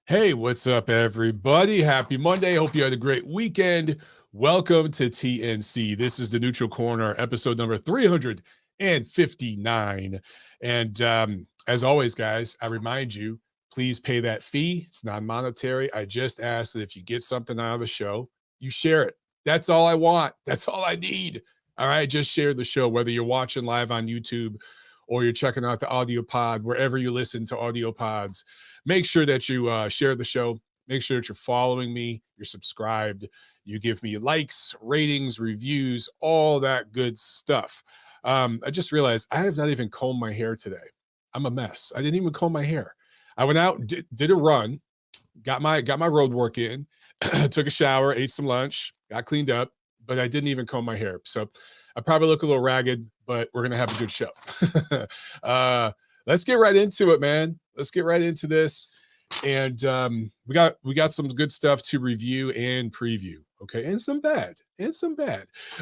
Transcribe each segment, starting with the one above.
Hey, what's up, everybody? Happy Monday. Hope you had a great weekend. Welcome to TNC. This is the Neutral Corner, episode number 359. And as always, guys, I remind you, please pay that fee. It's non-monetary. I just ask that if you get something out of the show, you share it. That's all I want. That's all I need. All right, just share the show, whether you're watching live on YouTube or you're checking out the audio pod, wherever you listen to audio pods. Make sure that you share the show. Make sure that you're following me, you're subscribed, you give me likes, ratings, reviews, all that good stuff. I just realized I have not even combed my hair today. I'm a mess. I didn't even comb my hair. I went out, did a run, got my road work in, took a shower, ate some lunch, got cleaned up, but I didn't even comb my hair. So I probably look a little ragged, but we're gonna have a good show. Let's get right into it, man. Let's get right into this. And we got some good stuff to review and preview. Okay, and some bad.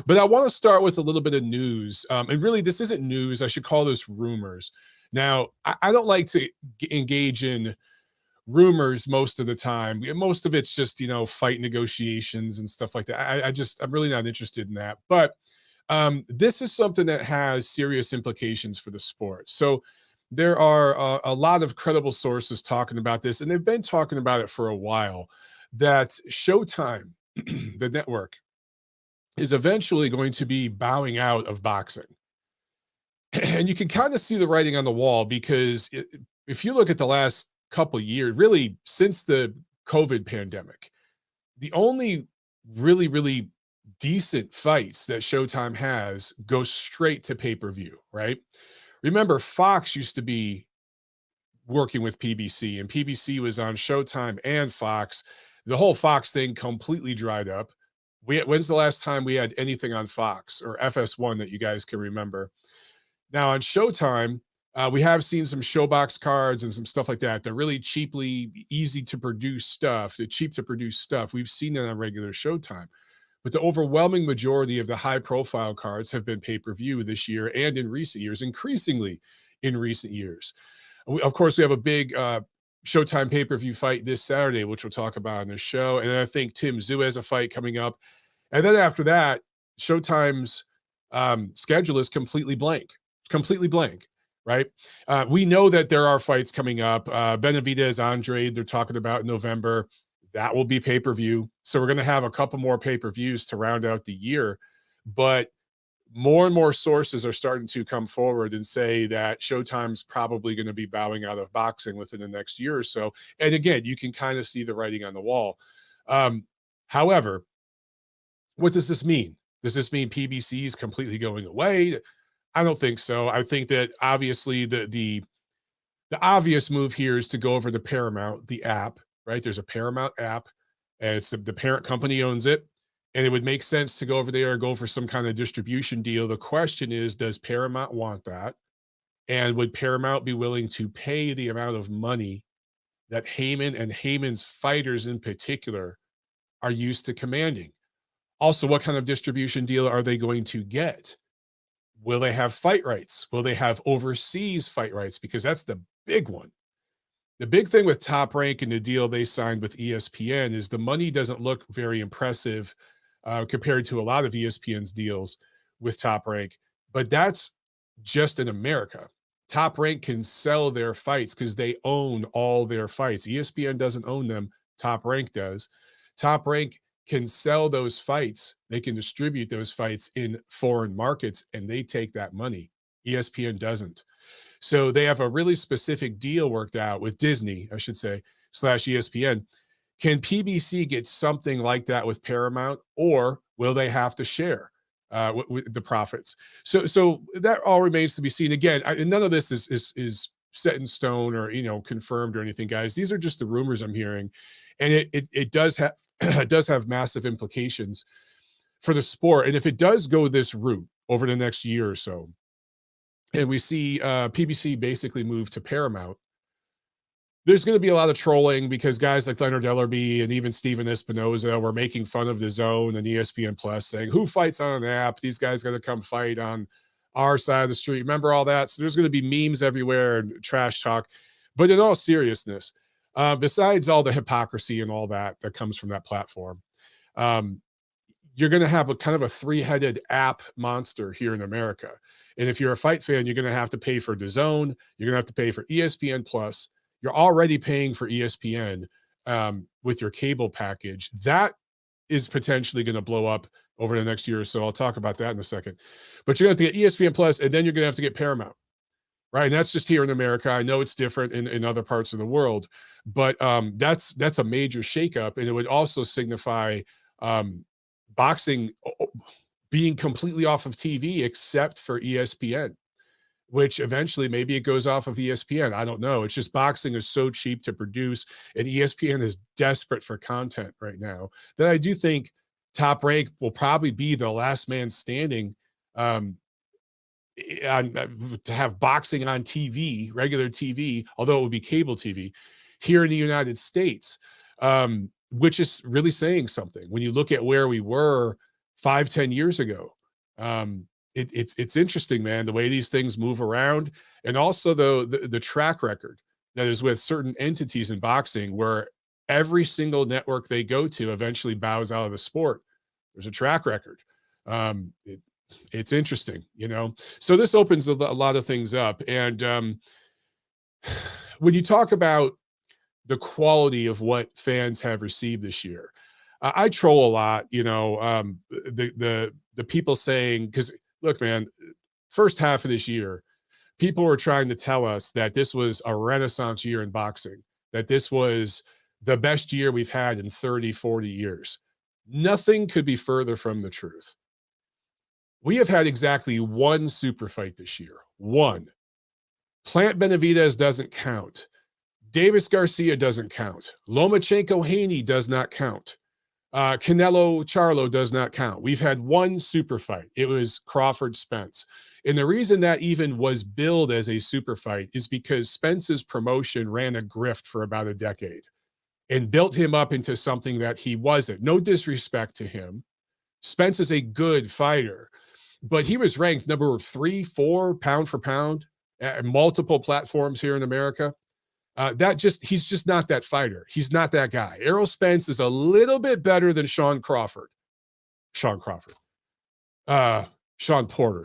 But I want to start with a little bit of news. And really, this isn't news. I should call this rumors. Now, I don't like to engage in rumors most of the time. Most of it's just, fight negotiations and stuff like that. I'm really not interested in that. But this is something that has serious implications for the sport. So there are a lot of credible sources talking about this, and they've been talking about it for a while, that Showtime, the network, is eventually going to be bowing out of boxing. And you can kind of see the writing on the wall, because if you look at the last couple years, really since the COVID pandemic, the only really decent fights that Showtime has go straight to pay-per-view, right? Remember, Fox used to be working with PBC, and PBC was on Showtime and Fox. The whole Fox thing completely dried up. When's the last time we had anything on Fox or FS1 that you guys can remember? Now on Showtime, we have seen some Showbox cards and some stuff like that. They're really cheaply, easy to produce stuff. They're cheap to produce stuff. We've seen it on regular Showtime. But the overwhelming majority of the high-profile cards have been pay-per-view this year and in recent years, increasingly in recent years. Of course, we have a big Showtime pay-per-view fight this Saturday, which we'll talk about in the show. And then I think Tim Tszyu has a fight coming up. And then after that, Showtime's schedule is completely blank. Right? We know that there are fights coming up. Benavidez, Andre, they're talking about in November. That will be pay-per-view. So we're going to have a couple more pay-per-views to round out the year. But more and more sources are starting to come forward and say that Showtime's probably going to be bowing out of boxing within the next year or so. And again, you can kind of see the writing on the wall. However, what does this mean? Does this mean PBC is completely going away? I don't think so. I think that obviously the obvious move here is to go over to Paramount, the app, right? There's a Paramount app, and it's the parent company owns it. And it would make sense to go over there and go for some kind of distribution deal. The question is, does Paramount want that? And would Paramount be willing to pay the amount of money that Heyman and Heyman's fighters in particular are used to commanding? Also, what kind of distribution deal are they going to get? Will they have fight rights? Will they have overseas fight rights? Because that's the big one. The big thing with Top Rank and the deal they signed with ESPN is the money doesn't look very impressive compared to a lot of ESPN's deals with Top Rank. But that's just in America. Top Rank can sell their fights because they own all their fights. ESPN doesn't own them. Top Rank does. Top Rank can sell those fights. They can distribute those fights in foreign markets, and they take that money. ESPN doesn't. So they have a really specific deal worked out with Disney, I should say, / ESPN. Can PBC get something like that with Paramount, or will they have to share with the profits? So that all remains to be seen. Again, none of this is set in stone or confirmed or anything, guys. These are just the rumors I'm hearing, and it does have it does have massive implications for the sport. And if it does go this route over the next year or so, and we see PBC basically move to Paramount, there's going to be a lot of trolling because guys like Leonard Ellerbe and even Steven Espinoza were making fun of the Zone and ESPN Plus, saying, who fights on an app? These guys got to come fight on our side of the street. Remember all that? So there's going to be memes everywhere and trash talk. But in all seriousness, besides all the hypocrisy and all that comes from that platform, um, you're going to have a kind of a three-headed app monster here in America. And if you're a fight fan, you're going to have to pay for DAZN. You're going to have to pay for ESPN Plus. You're already paying for ESPN with your cable package. That is potentially going to blow up over the next year or so. I'll talk about that in a second. But you're going to have to get ESPN Plus, and then you're going to have to get Paramount. Right. And that's just here in America. I know it's different in other parts of the world, but that's a major shakeup. And it would also signify boxing being completely off of TV except for ESPN, which eventually maybe it goes off of ESPN. I don't know. It's just boxing is so cheap to produce, and ESPN is desperate for content right now that I do think Top Rank will probably be the last man standing to have boxing on TV, regular TV, although it would be cable TV here in the United States, which is really saying something. When you look at where we were 5-10 years ago, it's interesting, man, the way these things move around, and also the track record that is with certain entities in boxing where every single network they go to eventually bows out of the sport. There's a track record. It's interesting, you know. So this opens a lot of things up. And when you talk about the quality of what fans have received this year, I troll a lot, you know, the people saying, because look, man, first half of this year, people were trying to tell us that this was a renaissance year in boxing, that this was the best year we've had in 30, 40 years. Nothing could be further from the truth. We have had exactly one super fight this year. One. Plant Benavidez doesn't count. Davis Garcia doesn't count. Lomachenko-Haney does not count. Canelo Charlo does not count. We've had one super fight. It was Crawford-Spence. And the reason that even was billed as a super fight is because Spence's promotion ran a grift for about a decade and built him up into something that he wasn't. No disrespect to him. Spence is a good fighter, but he was ranked number 3, 4 pound for pound at multiple platforms here in America. He's just not that fighter. He's not that guy. Errol Spence is a little bit better than Sean Porter.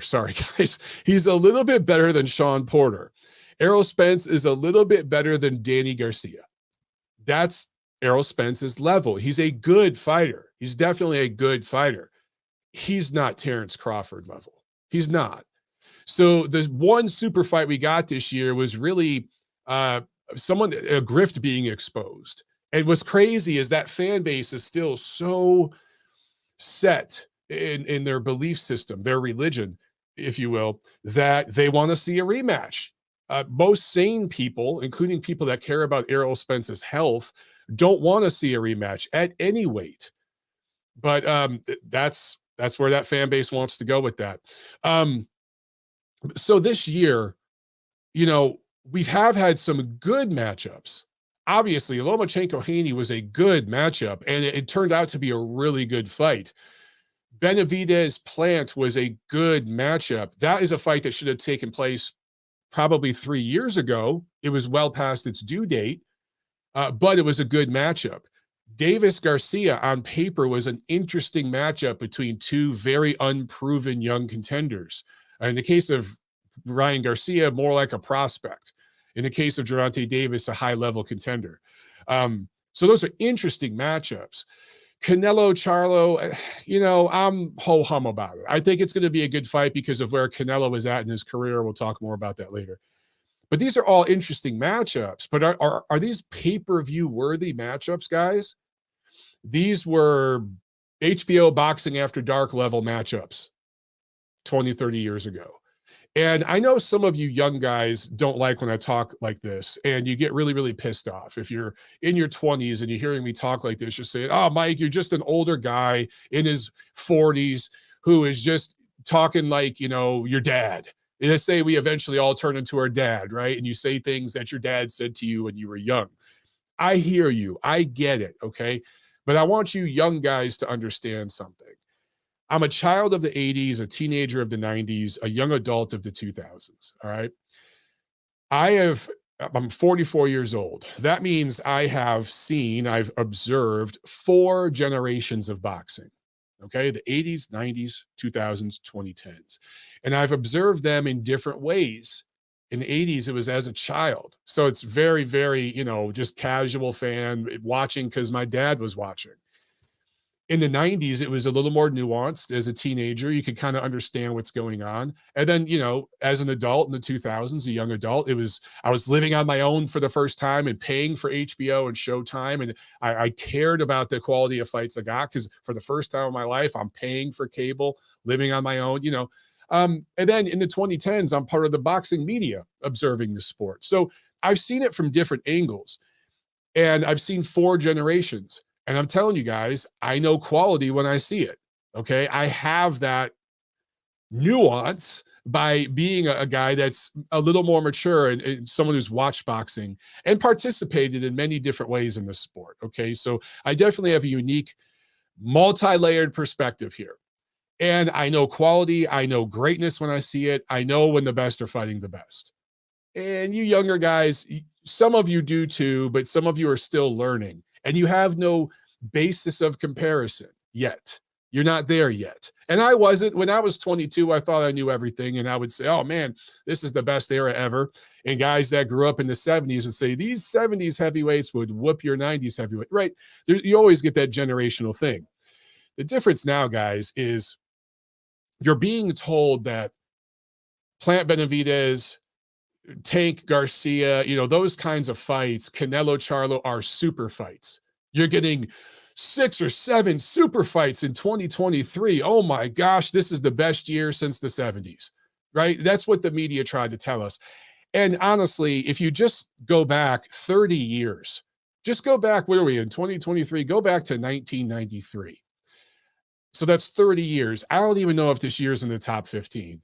Sorry, guys. He's a little bit better than Sean Porter. Errol Spence is a little bit better than Danny Garcia. That's Errol Spence's level. He's a good fighter. He's definitely a good fighter. He's not Terrence Crawford level. He's not. So the one super fight we got this year was really a grift being exposed. And what's crazy is that fan base is still so set in their belief system, their religion, if you will, that they want to see a rematch. Most sane people, including people that care about Errol Spence's health, don't want to see a rematch at any weight. But that's where that fan base wants to go with that. So this year, you know, we have had some good matchups. Obviously, Lomachenko-Haney was a good matchup, and it turned out to be a really good fight. Benavidez-Plant was a good matchup. That is a fight that should have taken place probably 3 years ago. It was well past its due date, but it was a good matchup. Davis Garcia on paper was an interesting matchup between two very unproven young contenders. In the case of Ryan Garcia, more like a prospect. In the case of Gervonta Davis, a high-level contender. So those are interesting matchups. Canelo Charlo, you know, I'm ho-hum about it. I think it's going to be a good fight because of where Canelo is at in his career. We'll talk more about that later. But these are all interesting matchups. But are these pay-per-view worthy matchups, guys? These were HBO Boxing After Dark level matchups 20, 30 years ago. And I know some of you young guys don't like when I talk like this, and you get really, really pissed off. If you're in your 20s and you're hearing me talk like this, you're saying, oh, Mike, you're just an older guy in his 40s who is just talking like, you know, your dad. And let's say we eventually all turn into our dad, right? And you say things that your dad said to you when you were young. I hear you. I get it, okay? But I want you young guys to understand something. I'm a child of the 80s, a teenager of the 90s, a young adult of the 2000s, all right? I have I'm 44 years old. That means I've observed 4 generations of boxing. Okay. The 80s, 90s, 2000s, 2010s. And I've observed them in different ways. In the 80s, it was as a child. So it's very, very, just casual fan watching because my dad was watching. In the 90s, it was a little more nuanced. As a teenager, you could kind of understand what's going on. And then, as an adult in the 2000s, a young adult, I was living on my own for the first time and paying for HBO and Showtime. And I cared about the quality of fights I got because for the first time in my life, I'm paying for cable, living on my own, and then in the 2010s, I'm part of the boxing media observing the sport. So I've seen it from different angles, and I've seen 4 generations. And I'm telling you guys, I know quality when I see it. Okay. I have that nuance by being a guy that's a little more mature and someone who's watched boxing and participated in many different ways in this sport. Okay. So I definitely have a unique, multi-layered perspective here. And I know quality. I know greatness when I see it. I know when the best are fighting the best. And you younger guys, some of you do too, but some of you are still learning. And you have no basis of comparison yet. You're not there yet. And I wasn't. When I was 22, I thought I knew everything. And I would say, oh man, this is the best era ever. And guys that grew up in the 70s would say, these 70s heavyweights would whoop your 90s heavyweight. Right? You always get that generational thing. The difference now, guys, is you're being told that Plant Benavidez, Tank Garcia, those kinds of fights, Canelo, Charlo, are super fights. You're getting 6 or 7 super fights in 2023. Oh my gosh, this is the best year since the 70s, right? That's what the media tried to tell us. And honestly, if you just go back 30 years, just go back, where are we in 2023? Go back to 1993. So that's 30 years. I don't even know if this year's in the top 15.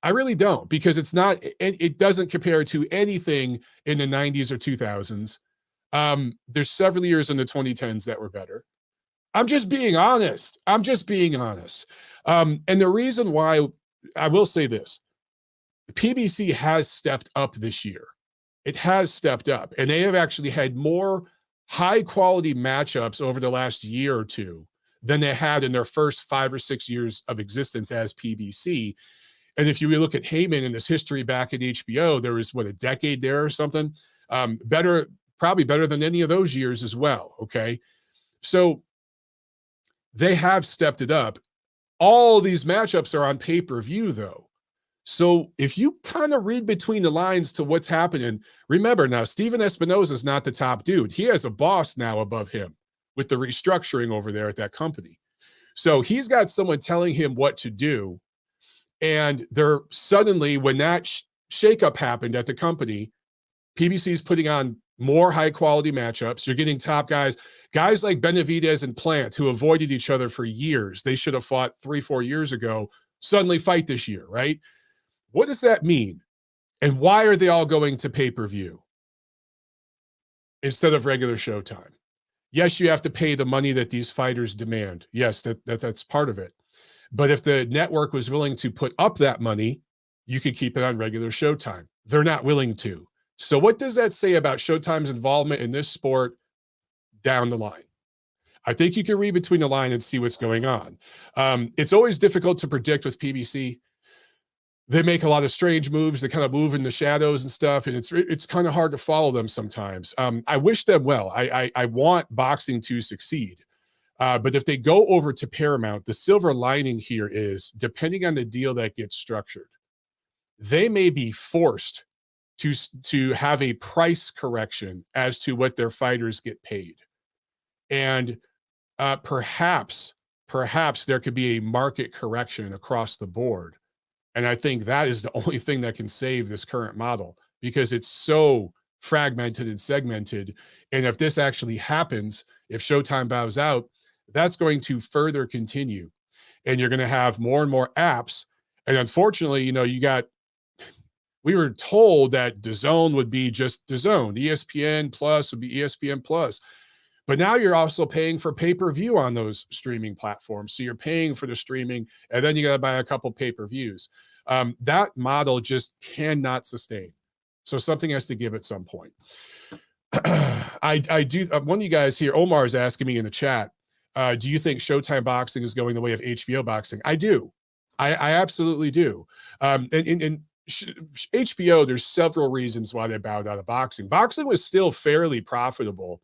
I really don't, because it doesn't compare to anything in the 90s or 2000s. There's several years in the 2010s that were better. I'm just being honest. And the reason why, I will say this, PBC has stepped up this year. It has stepped up, and they have actually had more high quality matchups over the last year or two than they had in their first 5 or 6 years of existence as PBC. And if you look at Heyman and his history back at HBO, there was a decade there or something. Probably better than any of those years as well. Okay. So they have stepped it up. All these matchups are on pay-per-view though. So if you kind of read between the lines to what's happening, remember now, Steven Espinoza is not the top dude. He has a boss now above him with the restructuring over there at that company. So he's got someone telling him what to do. And they're suddenly, when that shakeup happened at the company, PBC is putting on more high quality matchups. You're getting top guys like Benavidez and Plant, who avoided each other for years. They should have fought 3-4 years ago, suddenly fight this year, right? What does that mean? And why are they all going to pay-per-view instead of regular Showtime? Yes, you have to pay the money that these fighters demand. Yes, that's part of it. But if the network was willing to put up that money, you could keep it on regular Showtime. They're not willing to. So what does that say about Showtime's involvement in this sport down the line? I think you can read between the line and see what's going on. It's always difficult to predict with PBC. They make a lot of strange moves. They kind of move in the shadows and stuff, and it's kind of hard to follow them sometimes. I wish them well. I want boxing to succeed. But if they go over to Paramount, the silver lining here is, depending on the deal that gets structured, they may be forced to have a price correction as to what their fighters get paid. And perhaps there could be a market correction across the board. And I think that is the only thing that can save this current model, because it's so fragmented and segmented. And if this actually happens, if Showtime bows out, that's going to further continue. And you're going to have more and more apps. And unfortunately, we were told that DAZN would be just DAZN. ESPN Plus would be ESPN Plus. But now you're also paying for pay-per-view on those streaming platforms. So you're paying for the streaming, and then you got to buy a couple pay-per-views. That model just cannot sustain. So something has to give at some point. I do. One of you guys here, Omar, is asking me in the chat, do you think Showtime boxing is going the way of HBO boxing? I do. I absolutely do. And HBO, there's several reasons why they bowed out of boxing. Boxing was still fairly profitable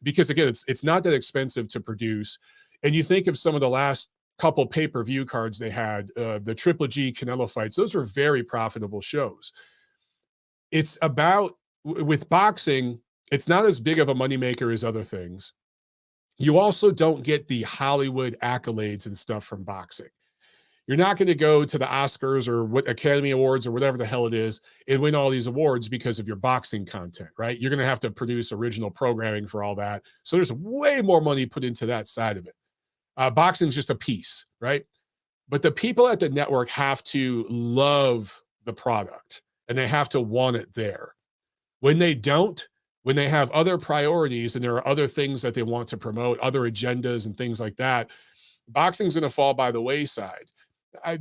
because, again, it's not that expensive to produce. And you think of some of the last couple pay-per-view cards they had, the Triple G Canelo fights, those were very profitable shows. It's about, with boxing, it's not as big of a moneymaker as other things. You also don't get the Hollywood accolades and stuff from boxing. You're not going to go to the Oscars or what Academy Awards or whatever the hell it is and win all these awards because of your boxing content, right? You're going to have to produce original programming for all that. So there's way more money put into that side of it. Boxing's just a piece, right? But the people at the network have to love the product and they have to want it there. When they don't, when they have other priorities and there are other things that they want to promote, other agendas and things like that, boxing's going to fall by the wayside.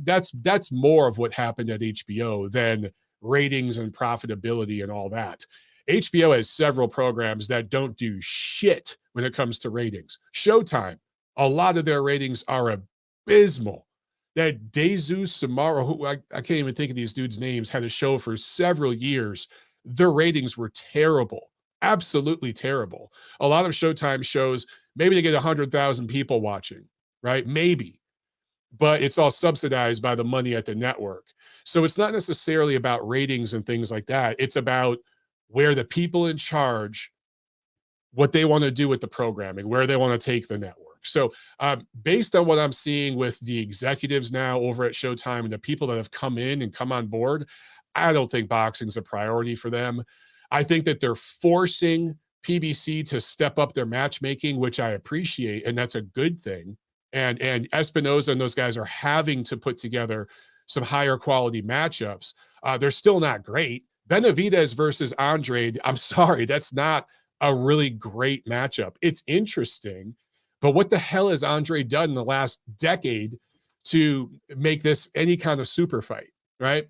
That's more of what happened at HBO than ratings and profitability and all that. HBO has several programs that don't do shit when it comes to ratings. Showtime, a lot of their ratings are abysmal. That Jesus Samara, who I can't even think of these dudes' names, had a show for several years. Their ratings were terrible, absolutely terrible. A lot of Showtime shows, maybe they get 100,000 people watching, right? Maybe. But it's all subsidized by the money at the network. So it's not necessarily about ratings and things like that. It's about where the people in charge, what they want to do with the programming, where they want to take the network. So based on what I'm seeing with the executives now over at Showtime and the people that have come in and come on board, I don't think boxing's a priority for them. I think that they're forcing PBC to step up their matchmaking, which I appreciate, and that's a good thing. And Espinoza and those guys are having to put together some higher quality matchups. They're still not great. Benavidez versus Andrade, I'm sorry, that's not a really great matchup. It's interesting, but what the hell has Andrade done in the last decade to make this any kind of super fight, right?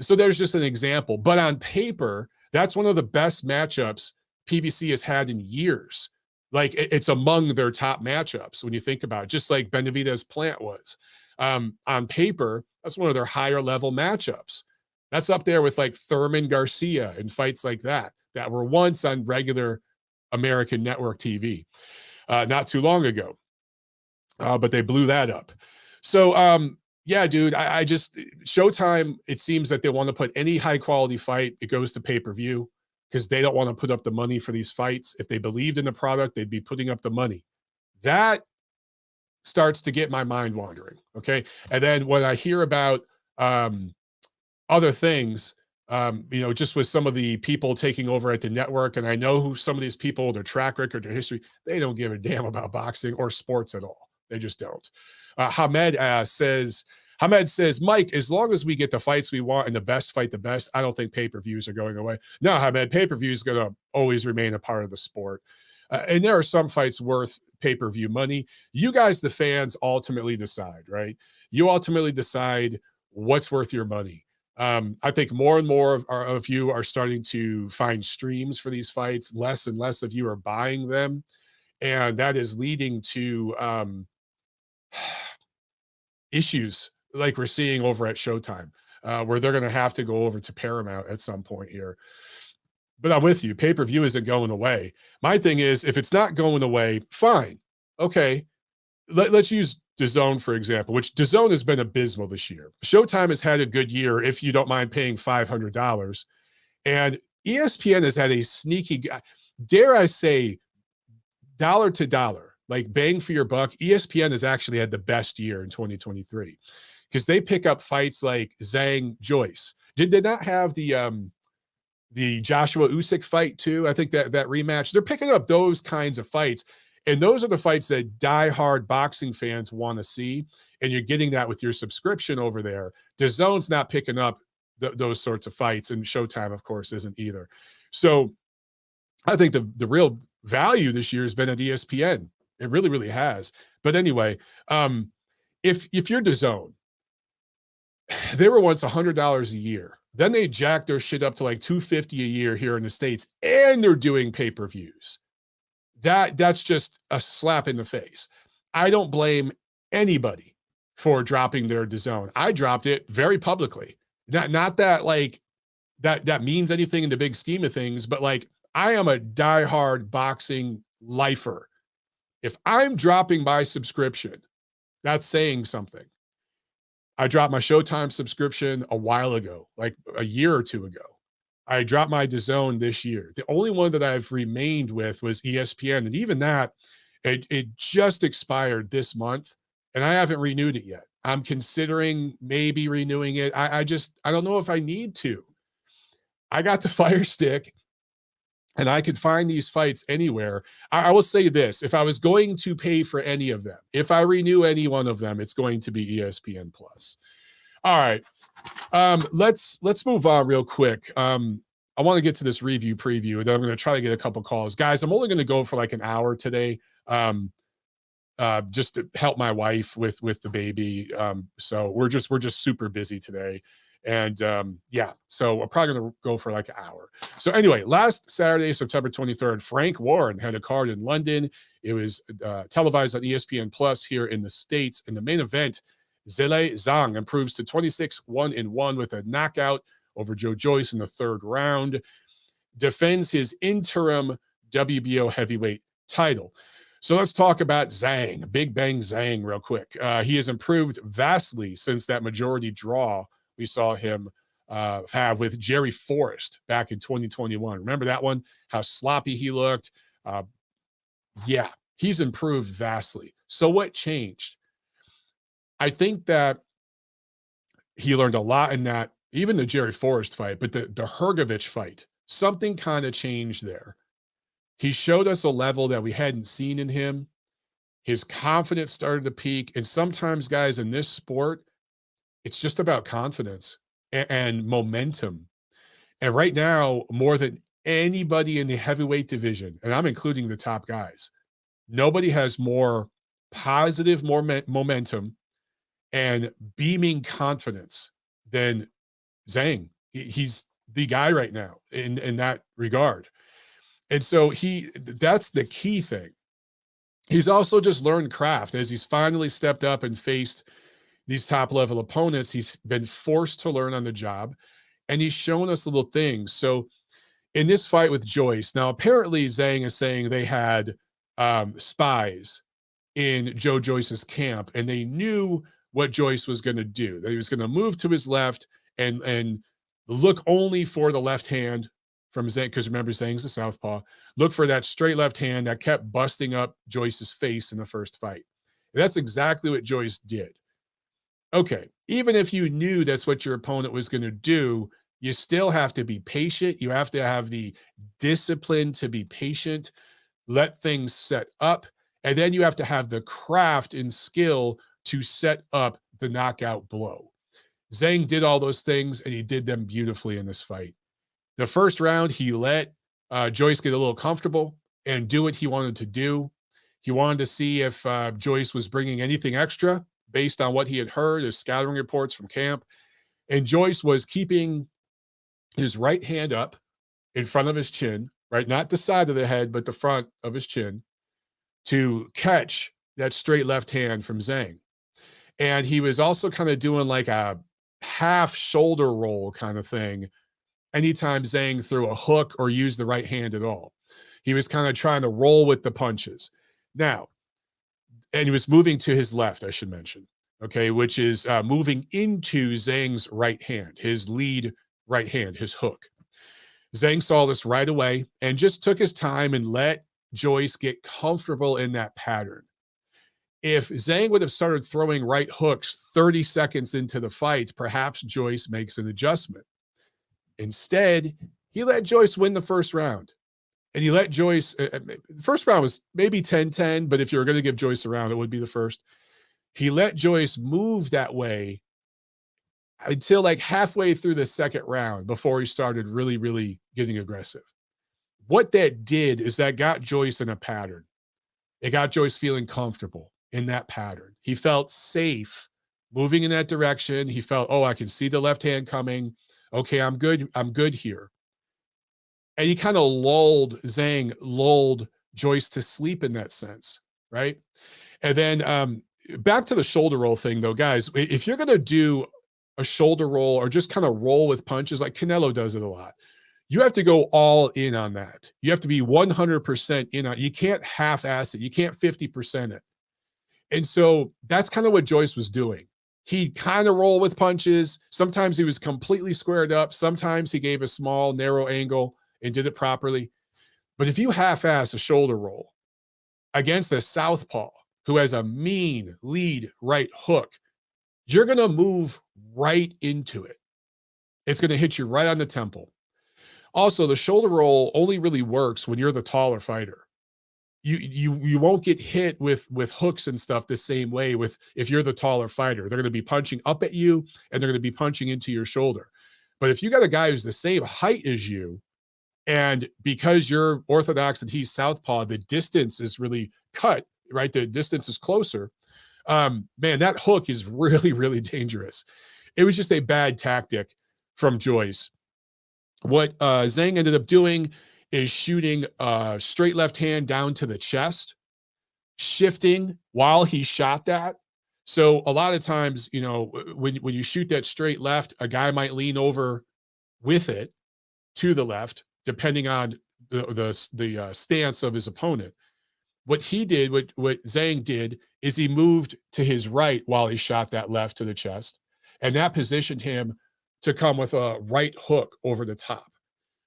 So there's just an example. But on paper, that's one of the best matchups PBC has had in years. Like it's among their top matchups when you think about it, just like Benavidez Plant was. On paper, that's one of their higher level matchups. That's up there with like Thurman Garcia and fights like that were once on regular American network TV not too long ago. But they blew that up. So yeah, dude, I just, Showtime, it seems that they want to put any high quality fight, it goes to pay-per-view, because they don't want to put up the money for these fights. If they believed in the product, they'd be putting up the money. That starts to get my mind wandering, okay? And then when I hear about other things, just with some of the people taking over at the network, and I know who some of these people, their track record, their history, they don't give a damn about boxing or sports at all. They just don't. Hamed says, Mike, as long as we get the fights we want and the best fight the best, I don't think pay-per-views are going away. No, Hamed, pay-per-view is going to always remain a part of the sport. And there are some fights worth pay-per-view money. You guys, the fans, ultimately decide, right? You ultimately decide what's worth your money. I think more and more of you are starting to find streams for these fights. Less and less of you are buying them. And that is leading to issues like we're seeing over at Showtime, where they're going to have to go over to Paramount at some point here. But I'm with you. Pay-per-view isn't going away. My thing is, if it's not going away, fine. Okay. Let's use DAZN, for example, which DAZN has been abysmal this year. Showtime has had a good year if you don't mind paying $500. And ESPN has had a sneaky, dare I say, dollar to dollar, like bang for your buck. ESPN has actually had the best year in 2023 because they pick up fights like Zhang, Joyce. Did they not have the Joshua Usyk fight too? I think that rematch. They're picking up those kinds of fights. And those are the fights that diehard boxing fans want to see. And you're getting that with your subscription over there. DAZN's not picking up those sorts of fights. And Showtime, of course, isn't either. So I think the real value this year has been at ESPN. It really, really has. But anyway, if you're DAZN, they were once $100 a year. Then they jack their shit up to like 250 a year here in the States, and they're doing pay-per-views. That's just a slap in the face. I don't blame anybody for dropping their DAZN. I dropped it very publicly. Not that like that means anything in the big scheme of things, but like I am a diehard boxing lifer. If I'm dropping my subscription, that's saying something. I dropped my Showtime subscription a while ago, like a year or two ago. I dropped my DAZN this year. The only one that I've remained with was ESPN. And even that, it just expired this month and I haven't renewed it yet. I'm considering maybe renewing it. I don't know if I need to. I got the Fire Stick and I could find these fights anywhere. I will say this, if I was going to pay for any of them, if I renew any one of them, it's going to be ESPN Plus. All right. Let's move on real quick. I want to get to this review preview, and then I'm going to try to get a couple calls. Guys, I'm only going to go for like an hour today, just to help my wife with the baby. So we're just super busy today. And yeah, so we're probably going to go for like an hour. So anyway, last Saturday, September 23rd, Frank Warren had a card in London. It was televised on ESPN Plus here in the States. In the main event, Zhilei Zhang improves to 26-1-1 with a knockout over Joyce in the third round, defends his interim WBO heavyweight title. So let's talk about Zhang, Big Bang Zhang real quick. He has improved vastly since that majority draw we saw him have with Jerry Forrest back in 2021. Remember that one? How sloppy he looked. Yeah, he's improved vastly. So what changed? I think that he learned a lot in that, even the Jerry Forrest fight, but the Hrgovic fight, something kind of changed there. He showed us a level that we hadn't seen in him. His confidence started to peak. And sometimes, guys, in this sport, it's just about confidence and momentum. And right now, more than anybody in the heavyweight division, and I'm including the top guys, nobody has more positive, more momentum and beaming confidence than Zhang. He's the guy right now in that regard. And so that's the key thing. He's also just learned craft as he's finally stepped up and faced these top level opponents. He's been forced to learn on the job, and he's shown us little things. So in this fight with Joyce, now apparently Zhang is saying they had spies in Joyce's camp, and they knew what Joyce was going to do, that he was going to move to his left and look only for the left hand from Zhang, because remember, Zhang's a southpaw. Look for that straight left hand that kept busting up Joyce's face in the first fight. And that's exactly what Joyce did. Okay, even if you knew that's what your opponent was going to do, you still have to be patient. You have to have the discipline to be patient, let things set up, and then you have to have the craft and skill to set up the knockout blow. Zhang did all those things, and he did them beautifully in this fight. The first round, he let Joyce get a little comfortable and do what he wanted to do. He wanted to see if Joyce was bringing anything extra based on what he had heard, his scouting reports from camp. And Joyce was keeping his right hand up in front of his chin, right? Not the side of the head, but the front of his chin, to catch that straight left hand from Zhang. And he was also kind of doing like a half shoulder roll kind of thing anytime Zhang threw a hook or used the right hand at all. He was kind of trying to roll with the punches. Now, and he was moving to his left, I should mention, okay, which is moving into Zhang's right hand, his lead right hand, his hook. Zhang saw this right away and just took his time and let Joyce get comfortable in that pattern. If Zhang would have started throwing right hooks 30 seconds into the fight, perhaps Joyce makes an adjustment. Instead, he let Joyce win the first round. And he let Joyce, the first round was maybe 10-10, but if you were going to give Joyce a round, it would be the first. He let Joyce move that way until like halfway through the second round before he started really, really getting aggressive. What that did is that got Joyce in a pattern. It got Joyce feeling comfortable in that pattern. He felt safe moving in that direction. He felt, oh, I can see the left hand coming. Okay, I'm good. I'm good here. And he kind of lulled Joyce to sleep in that sense, right? And then back to the shoulder roll thing, though, guys. If you're going to do a shoulder roll or just kind of roll with punches, like Canelo does it a lot, you have to go all in on that. You have to be 100% in on it. You can't half-ass it. You can't 50% it. And so that's kind of what Joyce was doing. He'd kind of roll with punches. Sometimes he was completely squared up. Sometimes he gave a small, narrow angle and did it properly. But if you half-ass a shoulder roll against a southpaw who has a mean lead right hook, you're going to move right into it. It's going to hit you right on the temple. Also, the shoulder roll only really works when you're the taller fighter. You won't get hit with hooks and stuff the same way with if you're the taller fighter. They're going to be punching up at you and they're going to be punching into your shoulder. But if you got a guy who's the same height as you, and because you're orthodox and he's southpaw, the distance is really cut, right? The distance is closer. Man, that hook is really, really dangerous. It was just a bad tactic from Joyce. What Zhang ended up doing is shooting straight left hand down to the chest, shifting while he shot that. So a lot of times, you know, when you shoot that straight left, a guy might lean over with it to the left, depending on the stance of his opponent. What he did, what Zhang did, is he moved to his right while he shot that left to the chest, and that positioned him to come with a right hook over the top.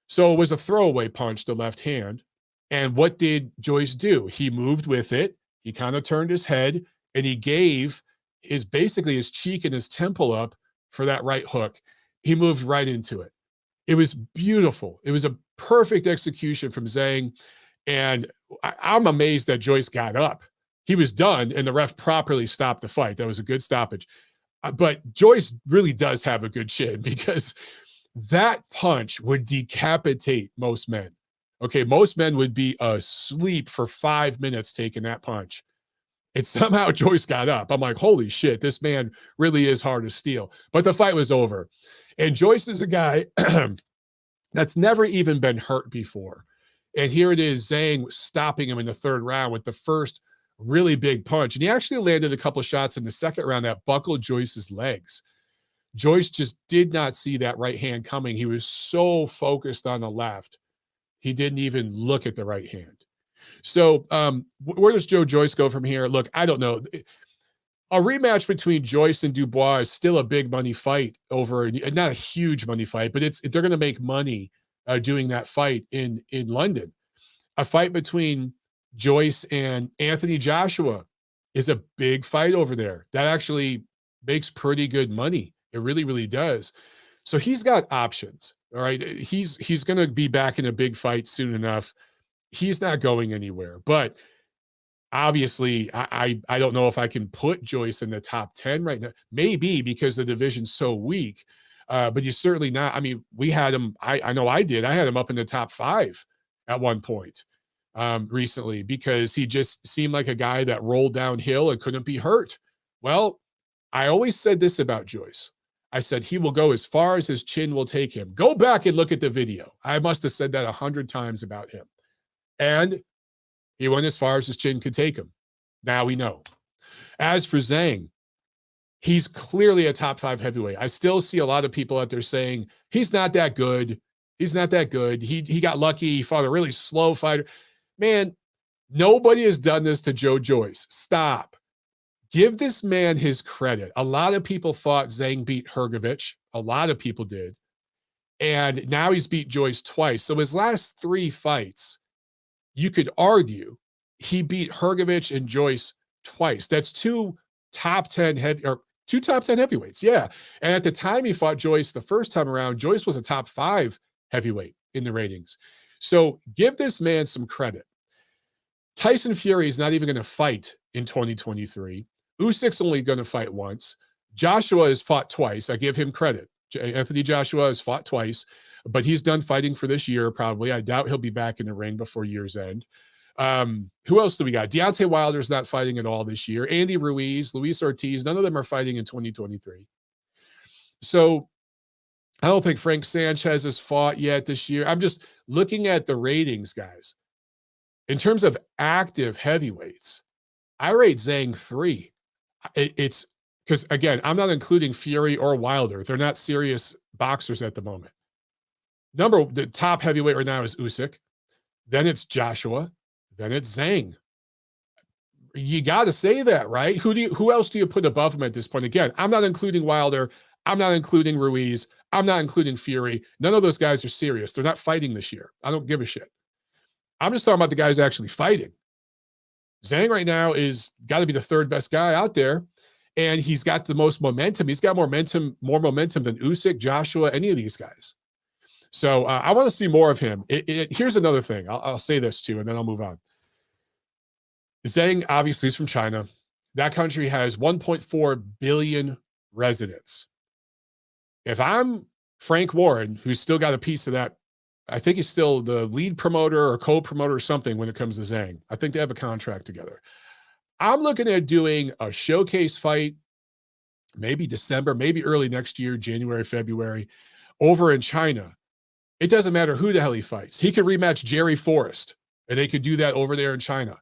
So it was a throwaway punch, the left hand. And what did Joyce do? He moved with it. He kind of turned his head and he gave basically his cheek and his temple up for that right hook. He moved right into it. It was beautiful. It was a perfect execution from Zhang. And I'm amazed that Joyce got up. He was done and the ref properly stopped the fight. That was a good stoppage. But Joyce really does have a good chin because that punch would decapitate most men. Okay, most men would be asleep for 5 minutes taking that punch. And somehow Joyce got up. I'm like, holy shit, this man really is hard to steal. But the fight was over. And Joyce is a guy that's never even been hurt before. And here it is, Zhang stopping him in the third round with the first really big punch. And he actually landed a couple of shots in the second round that buckled Joyce's legs. Joyce just did not see that right hand coming. He was so focused on the left, he didn't even look at the right hand. So where does Joyce go from here? Look, I don't know. A rematch between Joyce and Dubois is still a big money fight over, not a huge money fight, but they're going to make money doing that fight in London. A fight between Joyce and Anthony Joshua is a big fight over there. That actually makes pretty good money. It really, really does. So he's got options. All right. He's going to be back in a big fight soon enough. He's not going anywhere. But obviously, I don't know if I can put Joyce in the top 10 right now. Maybe because the division's so weak. But he's certainly not. I mean, we had him. I know I did. I had him up in the top 5 at one point recently because he just seemed like a guy that rolled downhill and couldn't be hurt. Well, I always said this about Joyce. I said he will go as far as his chin will take him. Go back and look at the video. I must have said that 100 times about him. And he went as far as his chin could take him. Now we know. As for Zhang, he's clearly a top 5 heavyweight. I still see a lot of people out there saying he's not that good. He's not that good. He got lucky. He fought a really slow fighter. Man, nobody has done this to Joyce. Stop. Give this man his credit. A lot of people thought Zhang beat Hrgovic. A lot of people did. And now he's beat Joyce twice. So his last 3 fights, you could argue he beat Hrgovic and Joyce twice. That's 2 top 10 heavyweights. Yeah. And at the time he fought Joyce the first time around, Joyce was a top 5 heavyweight in the ratings. So give this man some credit. Tyson Fury is not even going to fight in 2023. Usyk's only going to fight once. Joshua has fought twice. I give him credit. Anthony Joshua has fought twice, but he's done fighting for this year probably. I doubt he'll be back in the ring before year's end. Who else do we got? Deontay Wilder's not fighting at all this year. Andy Ruiz, Luis Ortiz, none of them are fighting in 2023. So I don't think Frank Sanchez has fought yet this year. I'm just looking at the ratings, guys. In terms of active heavyweights, I rate Zhang 3. It's because, again, I'm not including Fury or Wilder. They're not serious boxers at the moment. The top heavyweight right now is Usyk. Then it's Joshua. Then it's Zhang. You got to say that, right? Who else do you put above him at this point? Again, I'm not including Wilder. I'm not including Ruiz. I'm not including Fury. None of those guys are serious. They're not fighting this year. I don't give a shit. I'm just talking about the guys actually fighting. Zhang right now is got to be the third best guy out there, and he's got the most momentum. He's got more momentum than Usyk, Joshua, any of these guys. So I want to see more of him. Here's another thing. I'll say this too, and then I'll move on. Zhang obviously is from China. That country has 1.4 billion residents. If I'm Frank Warren, who's still got a piece of that, I think he's still the lead promoter or co-promoter or something when it comes to Zhang. I think they have a contract together. I'm looking at doing a showcase fight, maybe December, maybe early next year, January, February, over in China. It doesn't matter who the hell he fights. He could rematch Jerry Forrest, and they could do that over there in China.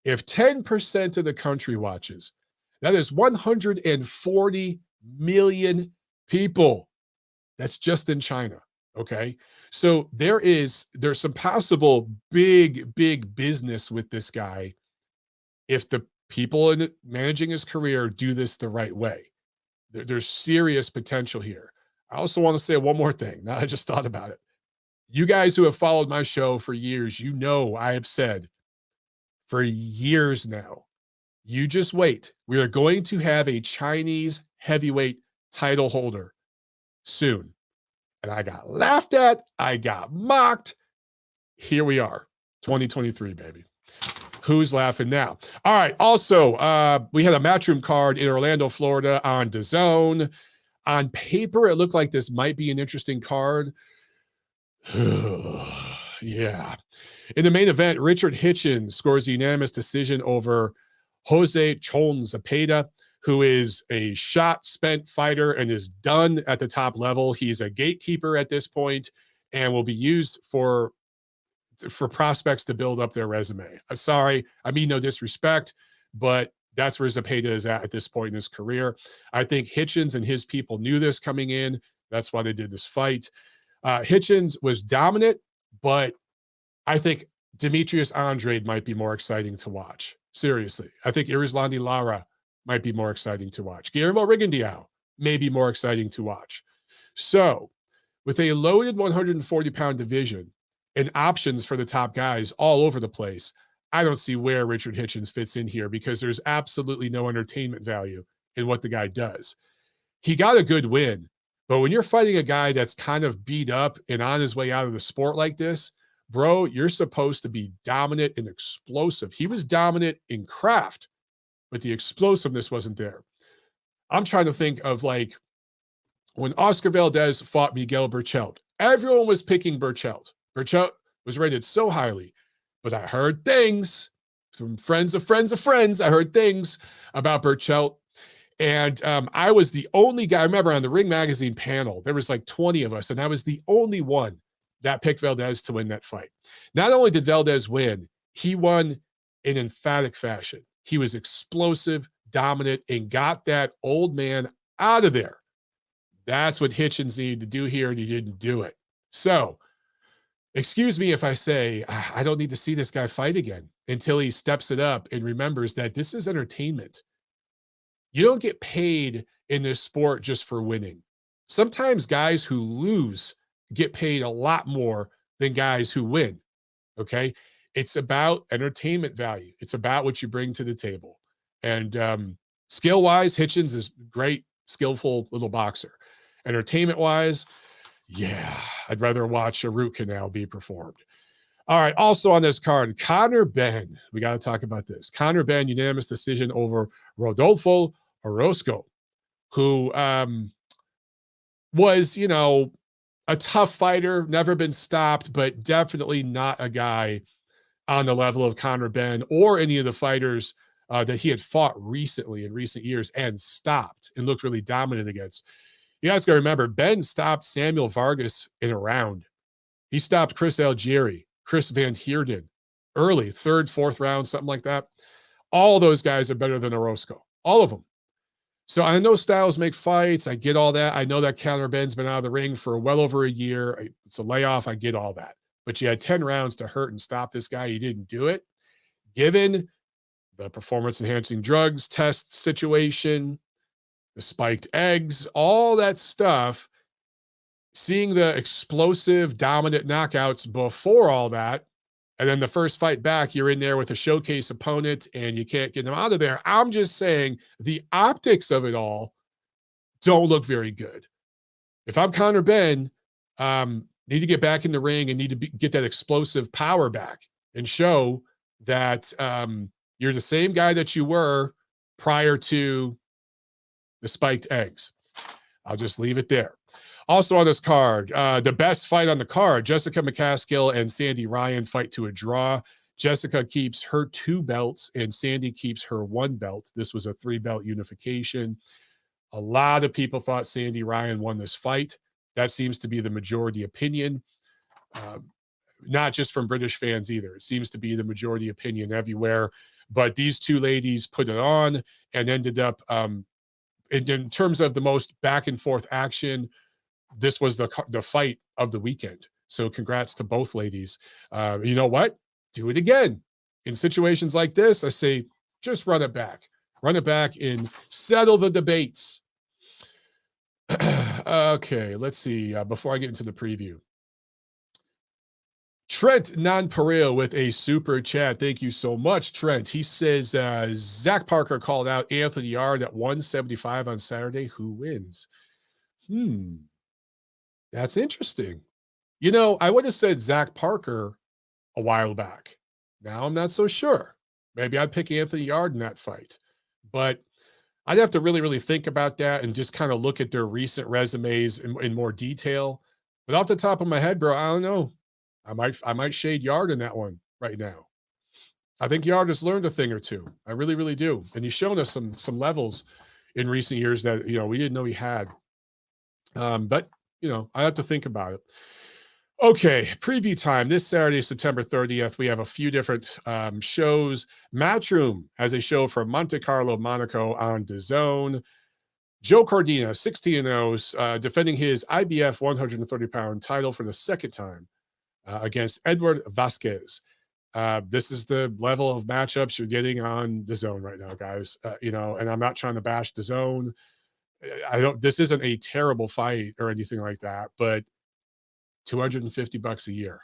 If 10% of the country watches, that is 140 million people. That's just in China, okay? So there's some possible big business with this guy if the people managing his career do this the right way. There's serious potential here. I also want to say one more thing. Now I just thought about it. You guys who have followed my show for years, you know I have said for years now, you just wait. We are going to have a Chinese heavyweight title holder soon. And I got laughed at. I got mocked. Here we are, 2023, baby. Who's laughing now? All right. Also, we had a Matchroom card in Orlando, Florida on DAZN. On paper, it looked like this might be an interesting card. Yeah. In the main event, Richard Hitchens scores a unanimous decision over Jose Chon Zepeda, who is a shot-spent fighter and is done at the top level. He's a gatekeeper at this point and will be used for prospects to build up their resume. I'm sorry. I mean no disrespect, but that's where Zepeda is at this point in his career. I think Hitchens and his people knew this coming in. That's why they did this fight. Hitchens was dominant, but I think Demetrius Andrade might be more exciting to watch. Seriously. I think Irislandi Lara might be more exciting to watch. Guillermo Rigondeaux may be more exciting to watch. So, with a loaded 140-pound division and options for the top guys all over the place, I don't see where Richard Hitchens fits in here because there's absolutely no entertainment value in what the guy does. He got a good win, but when you're fighting a guy that's kind of beat up and on his way out of the sport like this, bro, you're supposed to be dominant and explosive. He was dominant in craft, but the explosiveness wasn't there. I'm trying to think of like when Oscar Valdez fought Miguel Berchelt. Everyone was picking Berchelt. Berchelt was rated so highly, but I heard things from friends of friends of friends. I heard things about Berchelt. And I was the only guy, I remember on the Ring Magazine panel, there was like 20 of us, and I was the only one that picked Valdez to win that fight. Not only did Valdez win, he won in emphatic fashion. He was explosive, dominant, and got that old man out of there. That's what Hitchens needed to do here, and he didn't do it. So, excuse me if I say I don't need to see this guy fight again until he steps it up and remembers that this is entertainment. You don't get paid in this sport just for winning. Sometimes guys who lose get paid a lot more than guys who win, okay? It's about entertainment value. It's about what you bring to the table. And skill-wise, Hitchens is great, skillful little boxer. Entertainment-wise, yeah, I'd rather watch a root canal be performed. All right, also on this card, Conor Benn. We got to talk about this. Conor Benn, unanimous decision over Rodolfo Orozco, who was, a tough fighter, never been stopped, but definitely not a guy on the level of Conor Benn or any of the fighters that he had fought recently in recent years and stopped and looked really dominant against. You guys got to remember, Ben stopped Samuel Vargas in a round. He stopped Chris Algieri, Chris Van Heerden, early, third, fourth round, something like that. All those guys are better than Orozco. All of them. So I know styles make fights. I get all that. I know that Counter Ben's been out of the ring for well over a year. It's a layoff. I get all that. But you had 10 rounds to hurt and stop this guy. He didn't do it. Given the performance-enhancing drugs test situation, the spiked eggs, all that stuff, seeing the explosive, dominant knockouts before all that, and then the first fight back, you're in there with a showcase opponent and you can't get them out of there. I'm just saying the optics of it all don't look very good. If I'm Conor Ben, need to get back in the ring and need to get that explosive power back and show that you're the same guy that you were prior to the spiked eggs. I'll just leave it there. Also on this card, the best fight on the card, Jessica McCaskill and Sandy Ryan fight to a draw. Jessica keeps her 2 belts and Sandy keeps her 1 belt. This was a 3-belt unification. A lot of people thought Sandy Ryan won this fight. That seems to be the majority opinion, not just from British fans either. It seems to be the majority opinion everywhere. But these 2 ladies put it on and ended up, in terms of the most back and forth action, this was the fight of the weekend. So congrats to both ladies. You know what? Do it again. In situations like this, I say, just run it back. Run it back and settle the debates. Okay, let's see. Before I get into the preview. Trent Nonpareil with a super chat. Thank you so much, Trent. He says, Zach Parker called out Anthony Yard at 175 on Saturday. Who wins? That's interesting. You know, I would have said Zach Parker a while back. Now I'm not so sure. Maybe I'd pick Anthony Yard in that fight. But I'd have to really, really think about that and just kind of look at their recent resumes in more detail. But off the top of my head, bro, I don't know. I might shade Yard in that one right now. I think Yard has learned a thing or two. I really, really do. And he's shown us some levels in recent years that, you know, we didn't know he had. But you know, I have to think about it. Okay, preview time. This Saturday, September 30th, we have a few different shows. Matchroom has a show from Monte Carlo, Monaco on DAZN. Joe Cordina, 16-0, defending his IBF 130-pound title for the second time against Edward Vasquez. This is the level of matchups you're getting on DAZN right now, guys. You know, and I'm not trying to bash DAZN. This isn't a terrible fight or anything like that, but $250 a year.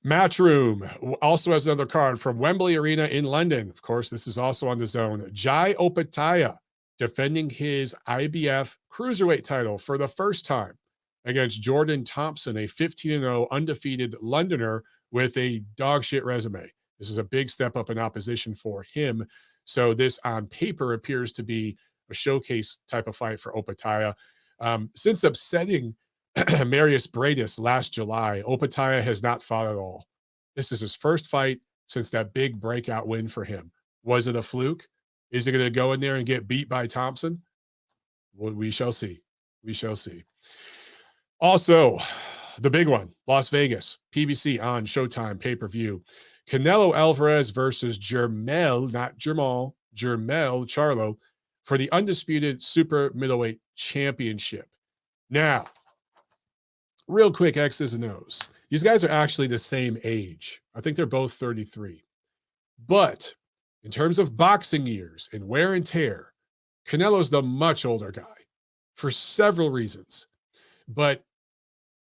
Matchroom also has another card from Wembley Arena in London. Of course, this is also on DAZN. Jai Opetaia defending his IBF cruiserweight title for the first time against Jordan Thompson, a 15-0 undefeated Londoner with a dog shit resume. This is a big step up in opposition for him. So this on paper appears to be a showcase type of fight for Opetaia. Since upsetting Marius Bradis last July, Opetaia has not fought at all. This is his first fight since that big breakout win for him. Was it a fluke? Is he going to go in there and get beat by Thompson? Well, we shall see. We shall see. Also, the big one, Las Vegas, PBC on Showtime pay-per-view. Canelo Alvarez versus Jermell, not Jermall, Jermell Charlo, for the undisputed super middleweight championship. Now, real quick X's and O's. These guys are actually the same age. I think they're both 33. But in terms of boxing years and wear and tear, Canelo's the much older guy for several reasons. But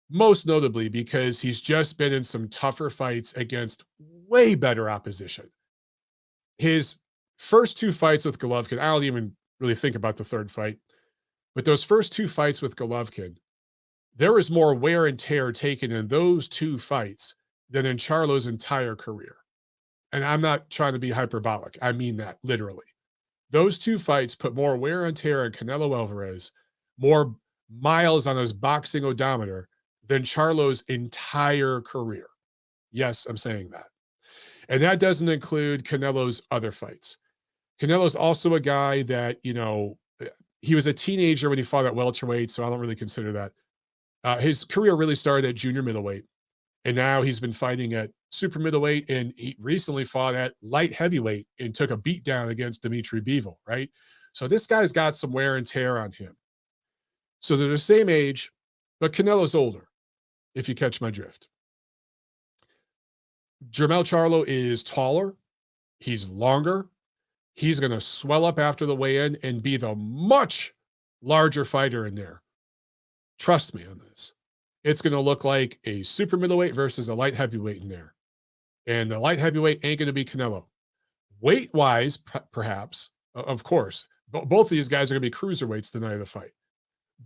most notably because he's just been in some tougher fights against way better opposition. His first 2 fights with Golovkin, I don't even really think about the third fight, but those first 2 fights with Golovkin, there was more wear and tear taken in those 2 fights than in Charlo's entire career. And I'm not trying to be hyperbolic. I mean that literally. Those 2 fights put more wear and tear on Canelo Alvarez, more miles on his boxing odometer than Charlo's entire career. Yes, I'm saying that. And that doesn't include Canelo's other fights. Canelo's also a guy that, you know, he was a teenager when he fought at welterweight, so I don't really consider that. His career really started at junior middleweight, and now he's been fighting at super middleweight, and he recently fought at light heavyweight and took a beat down against Dimitri Bivol, right? So this guy's got some wear and tear on him. So they're the same age, but Canelo's older, if you catch my drift. Jermell Charlo is taller. He's longer. He's going to swell up after the weigh-in and be the much larger fighter in there. Trust me on this. It's going to look like a super middleweight versus a light heavyweight in there. And the light heavyweight ain't going to be Canelo. Weight-wise, perhaps, of course, both of these guys are going to be cruiserweights the night of the fight.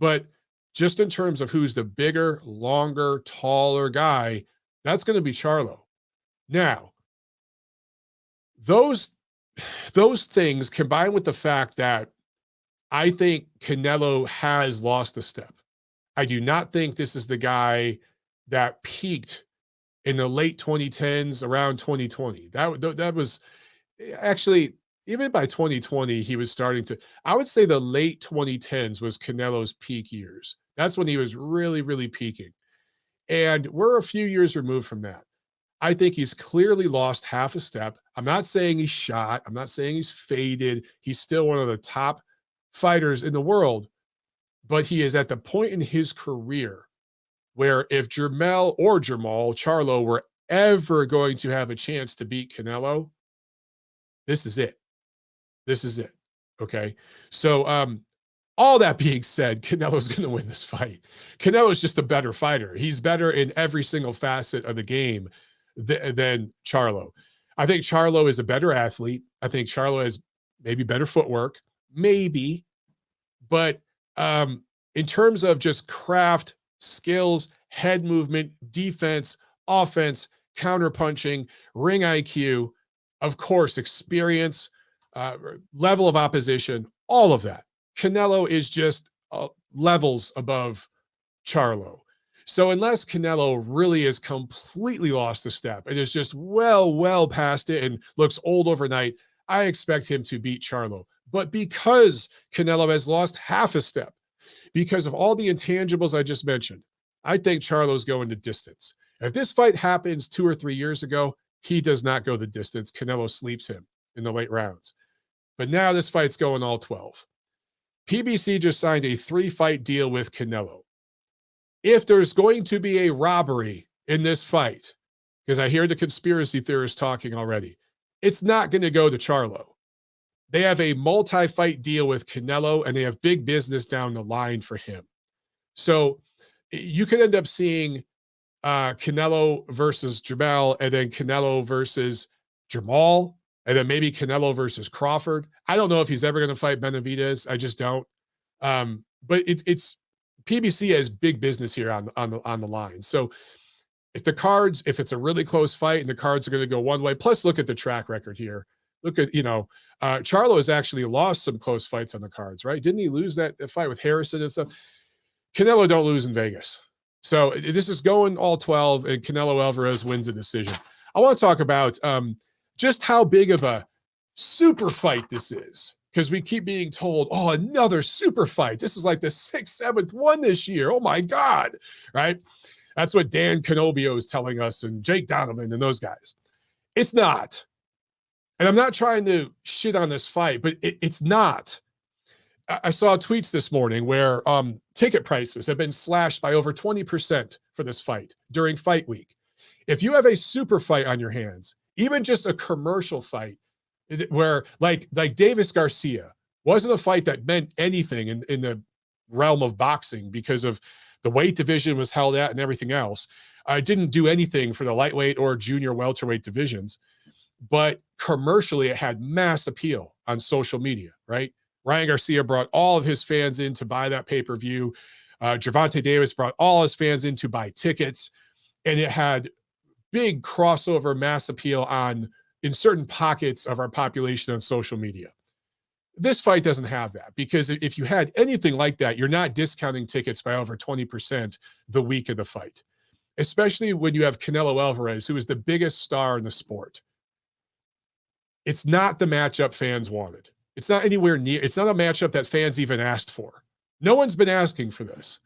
But just in terms of who's the bigger, longer, taller guy, that's going to be Charlo. Now, those things combined with the fact that I think Canelo has lost a step. I do not think this is the guy that peaked in the late 2010s, around 2020. That was actually, even by 2020, he was starting to, I would say the late 2010s was Canelo's peak years. That's when he was really, really peaking. And we're a few years removed from that. I think he's clearly lost half a step. I'm not saying he's shot. I'm not saying he's faded. He's still one of the top fighters in the world, but he is at the point in his career where if Jermell or Charlo were ever going to have a chance to beat Canelo, this is it. This is it. Okay. So, all that being said, Canelo's going to win this fight. Canelo's just a better fighter. He's better in every single facet of the game than Charlo. I think Charlo is a better athlete. I think Charlo has maybe better footwork, maybe. But in terms of just craft, skills, head movement, defense, offense, counterpunching, ring IQ, of course, experience, level of opposition, all of that. Canelo is just levels above Charlo. So unless Canelo really is completely lost a step and is just well past it and looks old overnight, I expect him to beat Charlo. But because Canelo has lost half a step, because of all the intangibles I just mentioned, I think Charlo's going the distance. If this fight happens 2 or 3 years ago, he does not go the distance. Canelo sleeps him in the late rounds. But now this fight's going all 12. PBC just signed a 3-fight deal with Canelo. If there's going to be a robbery in this fight, because I hear the conspiracy theorists talking already, it's not going to go to Charlo. They have a multi-fight deal with Canelo, and they have big business down the line for him. So you could end up seeing Canelo versus Jermell, and then Canelo versus Jermall, and then maybe Canelo versus Crawford. I don't know if he's ever going to fight Benavidez. I just don't. But it's PBC has big business here on the line. So if it's a really close fight and the cards are going to go one way, plus look at the track record here. Look at, Charlo has actually lost some close fights on the cards, right? Didn't he lose that fight with Harrison and stuff? Canelo don't lose in Vegas. So this is going all 12, and Canelo Alvarez wins a decision. I want to talk about just how big of a super fight this is, because we keep being told, oh, another super fight. This is like the 6th, 7th one this year. Oh, my God, right? That's what Dan Canobio is telling us, and Jake Donovan and those guys. It's not. And I'm not trying to shit on this fight, but it's not. I saw tweets this morning where ticket prices have been slashed by over 20% for this fight during fight week. If you have a super fight on your hands, even just a commercial fight where like Davis Garcia wasn't a fight that meant anything in the realm of boxing because of the weight division was held at and everything else. I didn't do anything for the lightweight or junior welterweight divisions, but commercially it had mass appeal on social media, right? Ryan Garcia brought all of his fans in to buy that pay-per-view. Gervonta Davis brought all his fans in to buy tickets, and it had big crossover mass appeal in certain pockets of our population on social media. This fight doesn't have that, because if you had anything like that, you're not discounting tickets by over 20% the week of the fight, especially when you have Canelo Alvarez, who is the biggest star in the sport. It's not the matchup fans wanted. It's not anywhere near. It's not a matchup that fans even asked for. No one's been asking for this.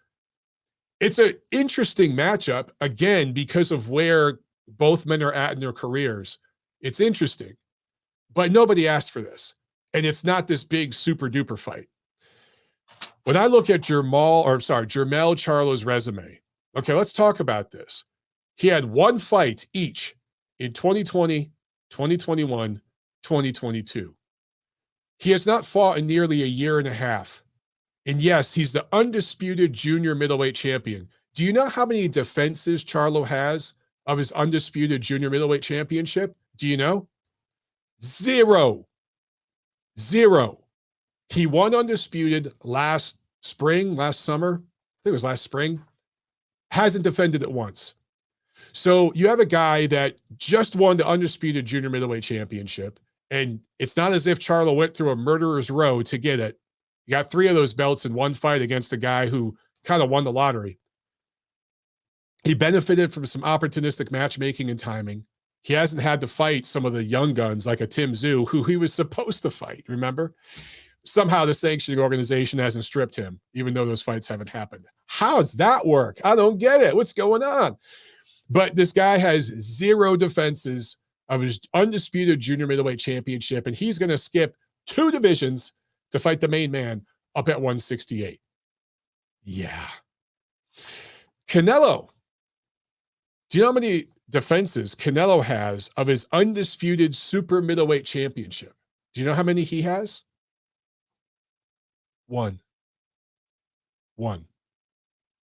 It's an interesting matchup, again, because of where both men are at in their careers. It's interesting, but nobody asked for this. And it's not this big super duper fight. When I look at Jermell Charlo's resume, okay, let's talk about this. He had one fight each in 2020, 2021, 2022. He has not fought in nearly a year and a half. And yes, he's the undisputed junior middleweight champion. Do you know how many defenses Charlo has of his undisputed junior middleweight championship? Do you know? Zero. He won undisputed last summer. I think it was last spring. Hasn't defended it once. So you have a guy that just won the undisputed junior middleweight championship. And it's not as if Charlo went through a murderer's row to get it. You got 3 of those belts in one fight against a guy who kind of won the lottery. He benefited from some opportunistic matchmaking and timing. He hasn't had to fight some of the young guns like a Tim Tszyu, who he was supposed to fight, remember? Somehow the sanctioning organization hasn't stripped him, even though those fights haven't happened. How does that work? I don't get it. What's going on? But this guy has 0 defenses of his undisputed junior middleweight championship, and he's going to skip 2 divisions to fight the main man up at 168. Yeah. Canelo. Do you know how many defenses Canelo has of his undisputed super middleweight championship? Do you know how many he has? One.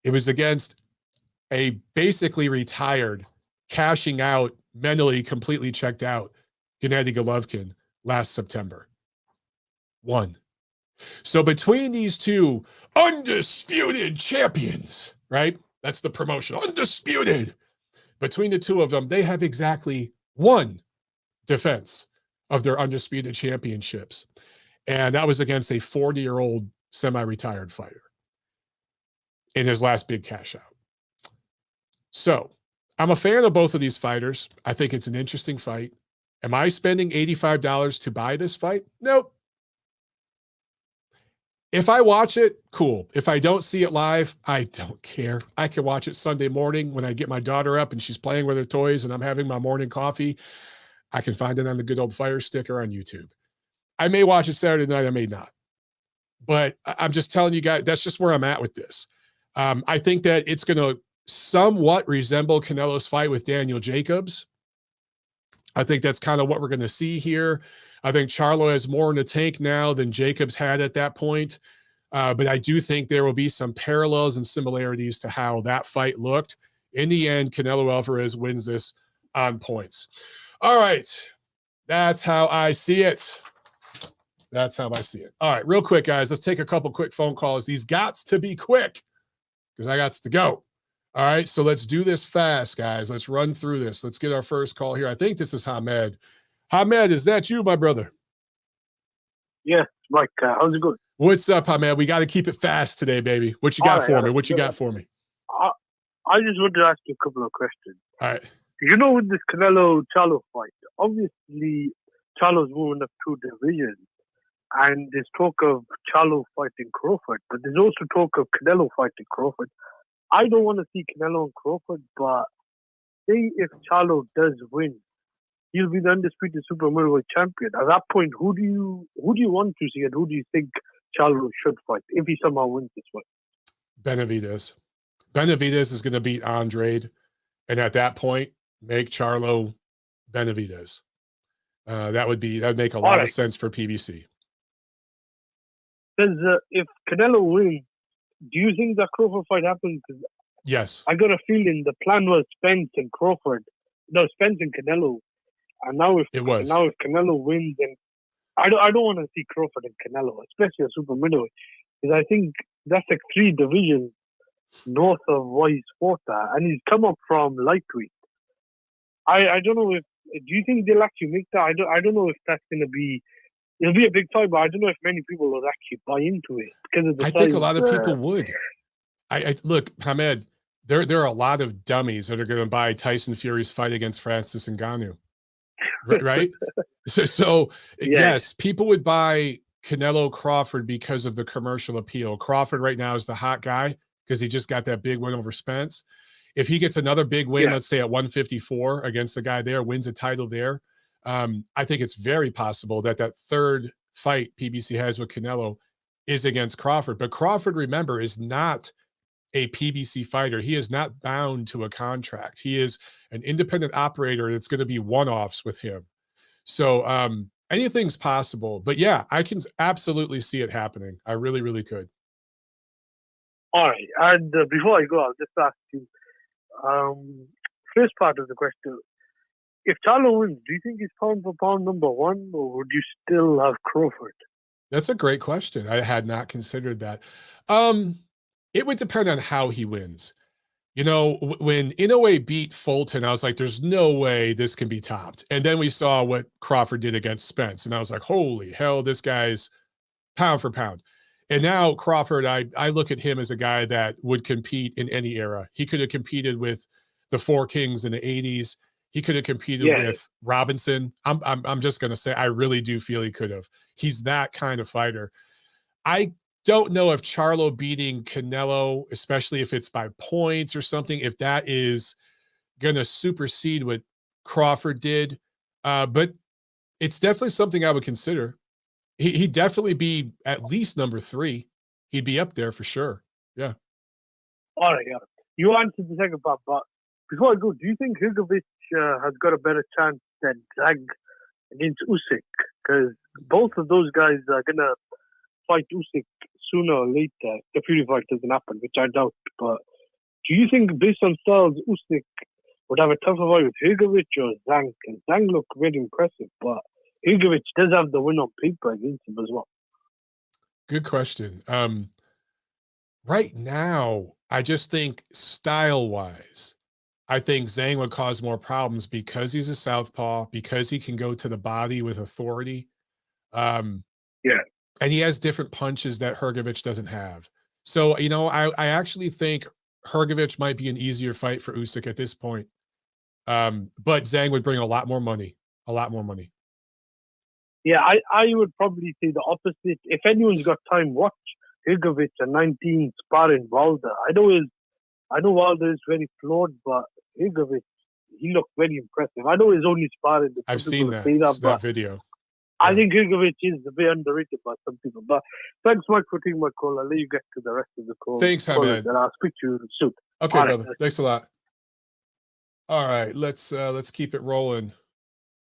It was against a basically retired, cashing out, mentally completely checked out Gennady Golovkin last September. 1. So between these 2 undisputed champions, right? That's the promotion, undisputed. Between the 2 of them, they have exactly 1 defense of their undisputed championships. And that was against a 40-year-old semi-retired fighter in his last big cash out. So I'm a fan of both of these fighters. I think it's an interesting fight. Am I spending $85 to buy this fight? Nope. If I watch it, cool. If I don't see it live, I don't care. I can watch it Sunday morning when I get my daughter up and she's playing with her toys and I'm having my morning coffee. I can find it on the good old Fire Stick or on YouTube. I may watch it Saturday night. I may not. But I'm just telling you guys, that's just where I'm at with this. I think that it's going to somewhat resemble Canelo's fight with Daniel Jacobs. I think that's kind of what we're going to see here. I think Charlo has more in the tank now than Jacobs had at that point. But I do think there will be some parallels and similarities to how that fight looked. In the end, Canelo Alvarez wins this on points. All right. That's how I see it. All right, real quick, guys. Let's take a couple quick phone calls. These gots to be quick because I got to go. All right, so let's do this fast, guys. Let's run through this. Let's get our first call here. I think this is Hamed. Hamed, is that you, my brother? Yes, Mike. How's it going? What's up, Hamed? We got to keep it fast today, baby. What you got for me? What you got for me? I just wanted to ask you a couple of questions. All right. You know, with this Canelo-Charlo fight, obviously Charlo's moving up 2 divisions, and there's talk of Charlo fighting Crawford, but there's also talk of Canelo fighting Crawford. I don't want to see Canelo and Crawford, but say if Charlo does win, he'll be the undisputed super middleweight champion. At that point, who do you want to see, and who do you think Charlo should fight if he somehow wins this fight? Benavidez. Benavidez is going to beat Andrade, and at that point, make Charlo Benavidez. That would make a lot of sense for PBC. Because if Canelo wins, do you think that Crawford fight happens? Yes. I got a feeling the plan was Spence and Canelo. And now if Canelo wins, then I don't want to see Crawford and Canelo, especially a super middleweight, because I think that's like 3 divisions north of what he's fought at, and he's come up from lightweight. I don't know if. Do you think they'll actually make that? I don't know if that's going to be. It'll be a big fight, but I don't know if many people will actually buy into it because of the I think a lot of people would. I look, Hamed. There are a lot of dummies that are going to buy Tyson Fury's fight against Francis Ngannou, right? So yes, people would buy Canelo Crawford because of the commercial appeal. Crawford right now is the hot guy because he just got that big win over Spence. If he gets another big win, let's say at 154 against the guy there, wins a title there, I think it's very possible that that third fight PBC has with Canelo is against Crawford. But Crawford, remember, is not a PBC fighter. He is not bound to a contract. He is an independent operator. It's going to be one-offs with him. So anything's possible. But yeah, I can absolutely see it happening. I really, really could. All right. And before I go, I'll just ask you, first part of the question. If Charlo wins, do you think he's pound for pound number one, or would you still have Crawford? That's a great question. I had not considered that. It would depend on how he wins. You know, when Inoue beat Fulton, I was like, there's no way this can be topped. And then we saw what Crawford did against Spence. And I was like, holy hell, this guy's pound for pound. And now Crawford, I look at him as a guy that would compete in any era. He could have competed with the Four Kings in the 80s. He could have competed with Robinson. I'm just going to say, I really do feel he could have. He's that kind of fighter. I don't know if Charlo beating Canelo, especially if it's by points or something, if that is going to supersede what Crawford did. But it's definitely something I would consider. He'd definitely be at least number 3. He'd be up there for sure. Yeah. All right. Yeah. You answered the second part, but before I go, do you think Hrgovic has got a better chance than Zhang against Usyk? Because both of those guys are going to fight Usyk sooner or later. The Fury fight doesn't happen, which I doubt. But do you think, based on styles, Usyk would have a tougher fight with Hrgovic or Zhang? Because Zhang looked very impressive, but Hrgovic does have the win on paper against him as well. Good question. Right now, I just think style-wise, I think Zhang would cause more problems because he's a southpaw, because he can go to the body with authority. And he has different punches that Hrgovic doesn't have. So, you know, I actually think Hrgovic might be an easier fight for Usyk at this point. But Zhang would bring a lot more money. Yeah, I would probably say the opposite. If anyone's got time, watch Hrgovic at 19 sparring Wilder. I know Wilder is very flawed, but Hrgovic, he looked very impressive. I know he's only sparring. I've seen that video. I think Hrgovic is a bit underrated by some people. But thanks, Mike, for taking my call. I'll let you get to the rest of the call. Thanks, Hamed. And I'll speak to you soon. Okay, brother. Thanks a lot. All right, let's keep it rolling.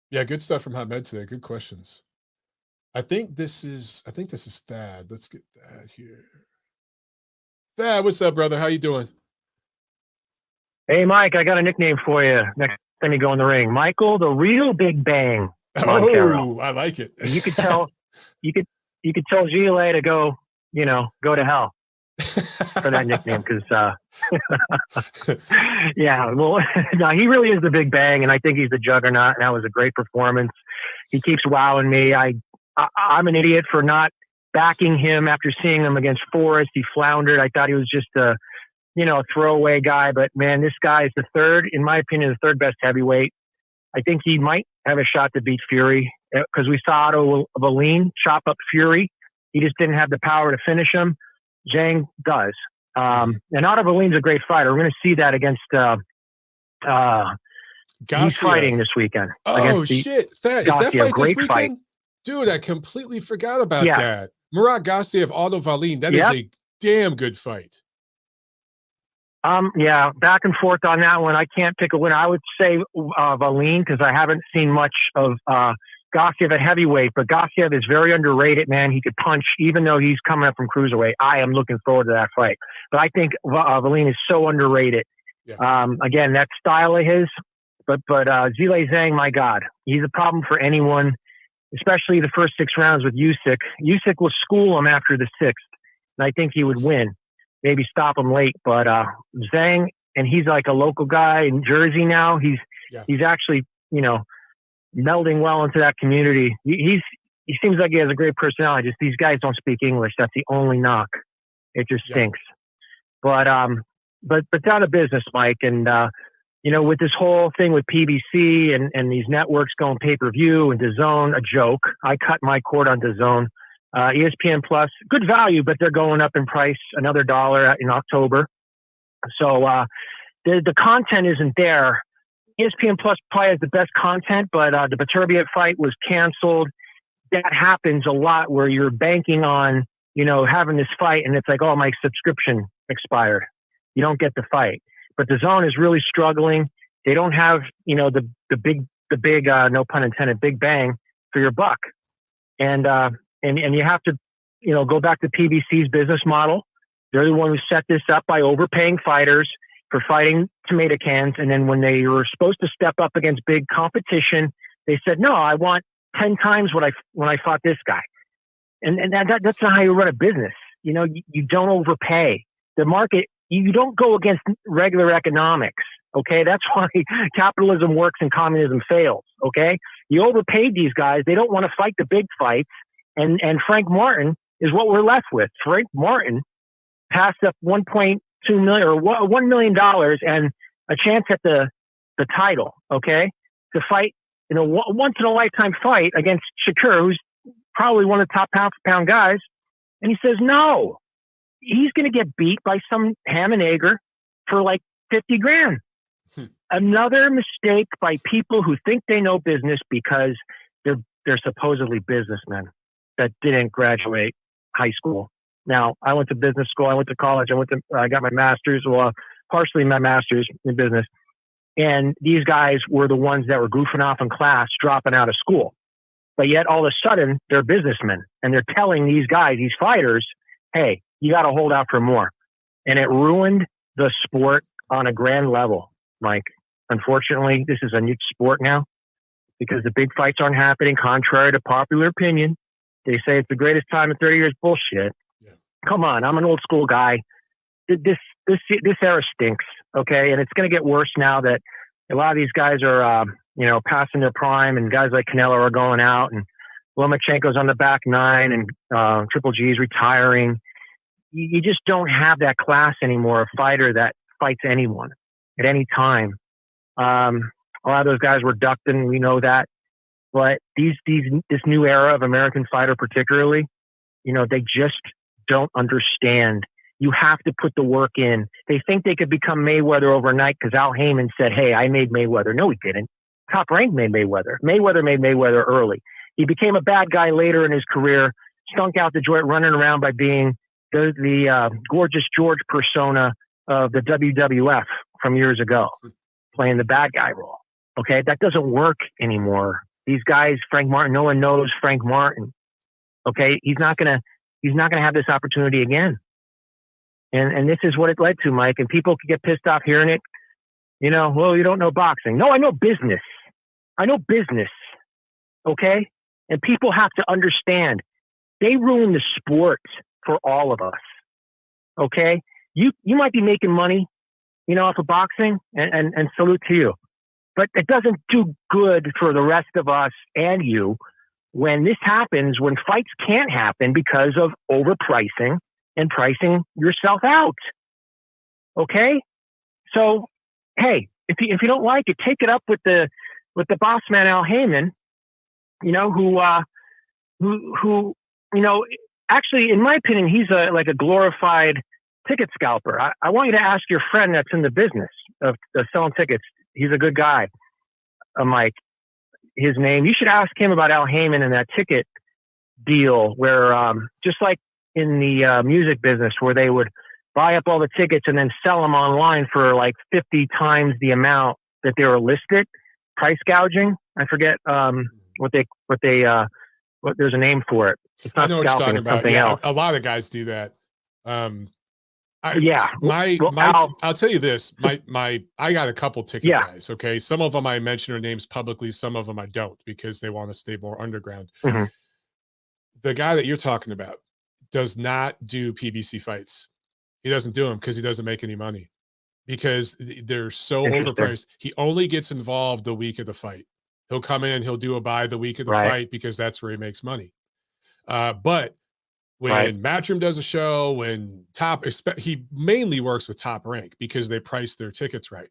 Yeah, good stuff from Hamed today. Good questions. I think this is Thad. Let's get Thad here. Thad, what's up, brother? How you doing? Hey, Mike, I got a nickname for you next time you go in the ring. Michael, the real Big Bang Montero. Oh, I like it. You could tell Zhilei to go to hell for that nickname because, yeah, well, no, he really is the Big Bang, and I think he's the juggernaut. And that was a great performance. He keeps wowing me. I'm an idiot for not backing him after seeing him against Forrest. He floundered. I thought he was just a throwaway guy. But, man, this guy is in my opinion, the third best heavyweight. I think he might have a shot to beat Fury because we saw Otto Wallin chop up Fury. He just didn't have the power to finish him. Zhang does. And Otto Wallin's a great fighter. We're going to see that against he's fighting this weekend. Oh, shit. Is that fight great this weekend? Fight. Dude, I completely forgot about that. Murat Gassiev, Otto Wallin. That is a damn good fight. Yeah, back and forth on that one. I can't pick a winner. I would say Wallin because I haven't seen much of Gassiev at heavyweight, but Gassiev is very underrated, man. He could punch even though he's coming up from cruiserweight. I am looking forward to that fight. But I think Wallin is so underrated. Yeah. Again, that style of his, but Zhilei Zhang, my God, he's a problem for anyone, especially the first 6 rounds with Usyk. Usyk will school him after the 6th, and I think he would win. Maybe stop him late, but Zhang, and he's like a local guy in Jersey now. He's actually, melding well into that community. He seems like he has a great personality. Just these guys don't speak English. That's the only knock. It just stinks. But down to business, Mike. And with this whole thing with PBC and these networks going pay-per-view and DAZN, a joke. I cut my cord on DAZN. ESPN Plus, good value, but they're going up in price another $1 in October. So the content isn't there. ESPN Plus probably has the best content, but the Beterbiev fight was canceled. That happens a lot where you're banking on, having this fight, and it's like, oh, my subscription expired. You don't get the fight. But the Zone is really struggling. They don't have, the big, no pun intended, big bang for your buck. And you have to, go back to PBC's business model. They're the one who set this up by overpaying fighters for fighting tomato cans. And then when they were supposed to step up against big competition, they said, no, I want 10 times when I fought this guy. And that's not how you run a business. You don't overpay. The market, you don't go against regular economics. Okay. That's why capitalism works and communism fails. Okay. You overpaid these guys. They don't want to fight the big fights. And Frank Martin is what we're left with. Frank Martin passed up $1.2 million or $1 million and a chance at the title. Okay. To fight, once in a lifetime fight against Shakur, who's probably one of the top pound guys. And he says, no, he's going to get beat by some ham and egger for like 50 grand. Another mistake by people who think they know business because they're supposedly businessmen that didn't graduate high school. Now, I went to business school. I went to college. I got my master's, partially my master's in business. And these guys were the ones that were goofing off in class, dropping out of school. But yet all of a sudden they're businessmen and they're telling these guys, these fighters, hey, you got to hold out for more. And it ruined the sport on a grand level, Mike. Unfortunately, this is a niche sport now because the big fights aren't happening, contrary to popular opinion. They say it's the greatest time in 30 years. Bullshit. Yeah. Come on. I'm an old school guy. This era stinks. Okay. And it's going to get worse now that a lot of these guys are, passing their prime, and guys like Canelo are going out, and Lomachenko's on the back nine, and Triple G's retiring. You just don't have that class anymore, a fighter that fights anyone at any time. A lot of those guys were ducked, and we know that. But this new era of American fighter particularly, they just don't understand. You have to put the work in. They think they could become Mayweather overnight because Al Heyman said, hey, I made Mayweather. No, he didn't. Top Rank made Mayweather. Mayweather made Mayweather early. He became a bad guy later in his career, stunk out the joint running around by being the Gorgeous George persona of the WWF from years ago, playing the bad guy role. Okay, that doesn't work anymore. These guys, Frank Martin, no one knows Frank Martin. Okay, he's not gonna have this opportunity again. And this is what it led to, Mike. And people could get pissed off hearing it. Well, you don't know boxing. No, I know business. Okay? And people have to understand. They ruin the sport for all of us. Okay? You might be making money, off of boxing, and salute to you. But it doesn't do good for the rest of us and you when this happens, when fights can't happen because of overpricing and pricing yourself out. Okay? So, hey, if you don't like it, take it up with the boss man Al Heyman, who actually, in my opinion, he's like a glorified ticket scalper. I want you to ask your friend that's in the business of selling tickets. He's a good guy, Mike. His name. You should ask him about Al Heyman and that ticket deal where, just like in the music business, where they would buy up all the tickets and then sell them online for like 50 times the amount that they were listed. Price gouging. I forget what there's a name for it. It's not I know what you're talking about. Yeah, else. A lot of guys do that. I'll tell you this. I got a couple ticket guys. Okay, some of them I mention their names publicly. Some of them I don't because they want to stay more underground. Mm-hmm. The guy that you're talking about does not do PBC fights. He doesn't do them because he doesn't make any money because they're so overpriced. He only gets involved the week of the fight. He'll come in, he'll do a buy the week of the fight because that's where he makes money. But when Matchroom does a show, when he mainly works with Top Rank because they price their tickets right.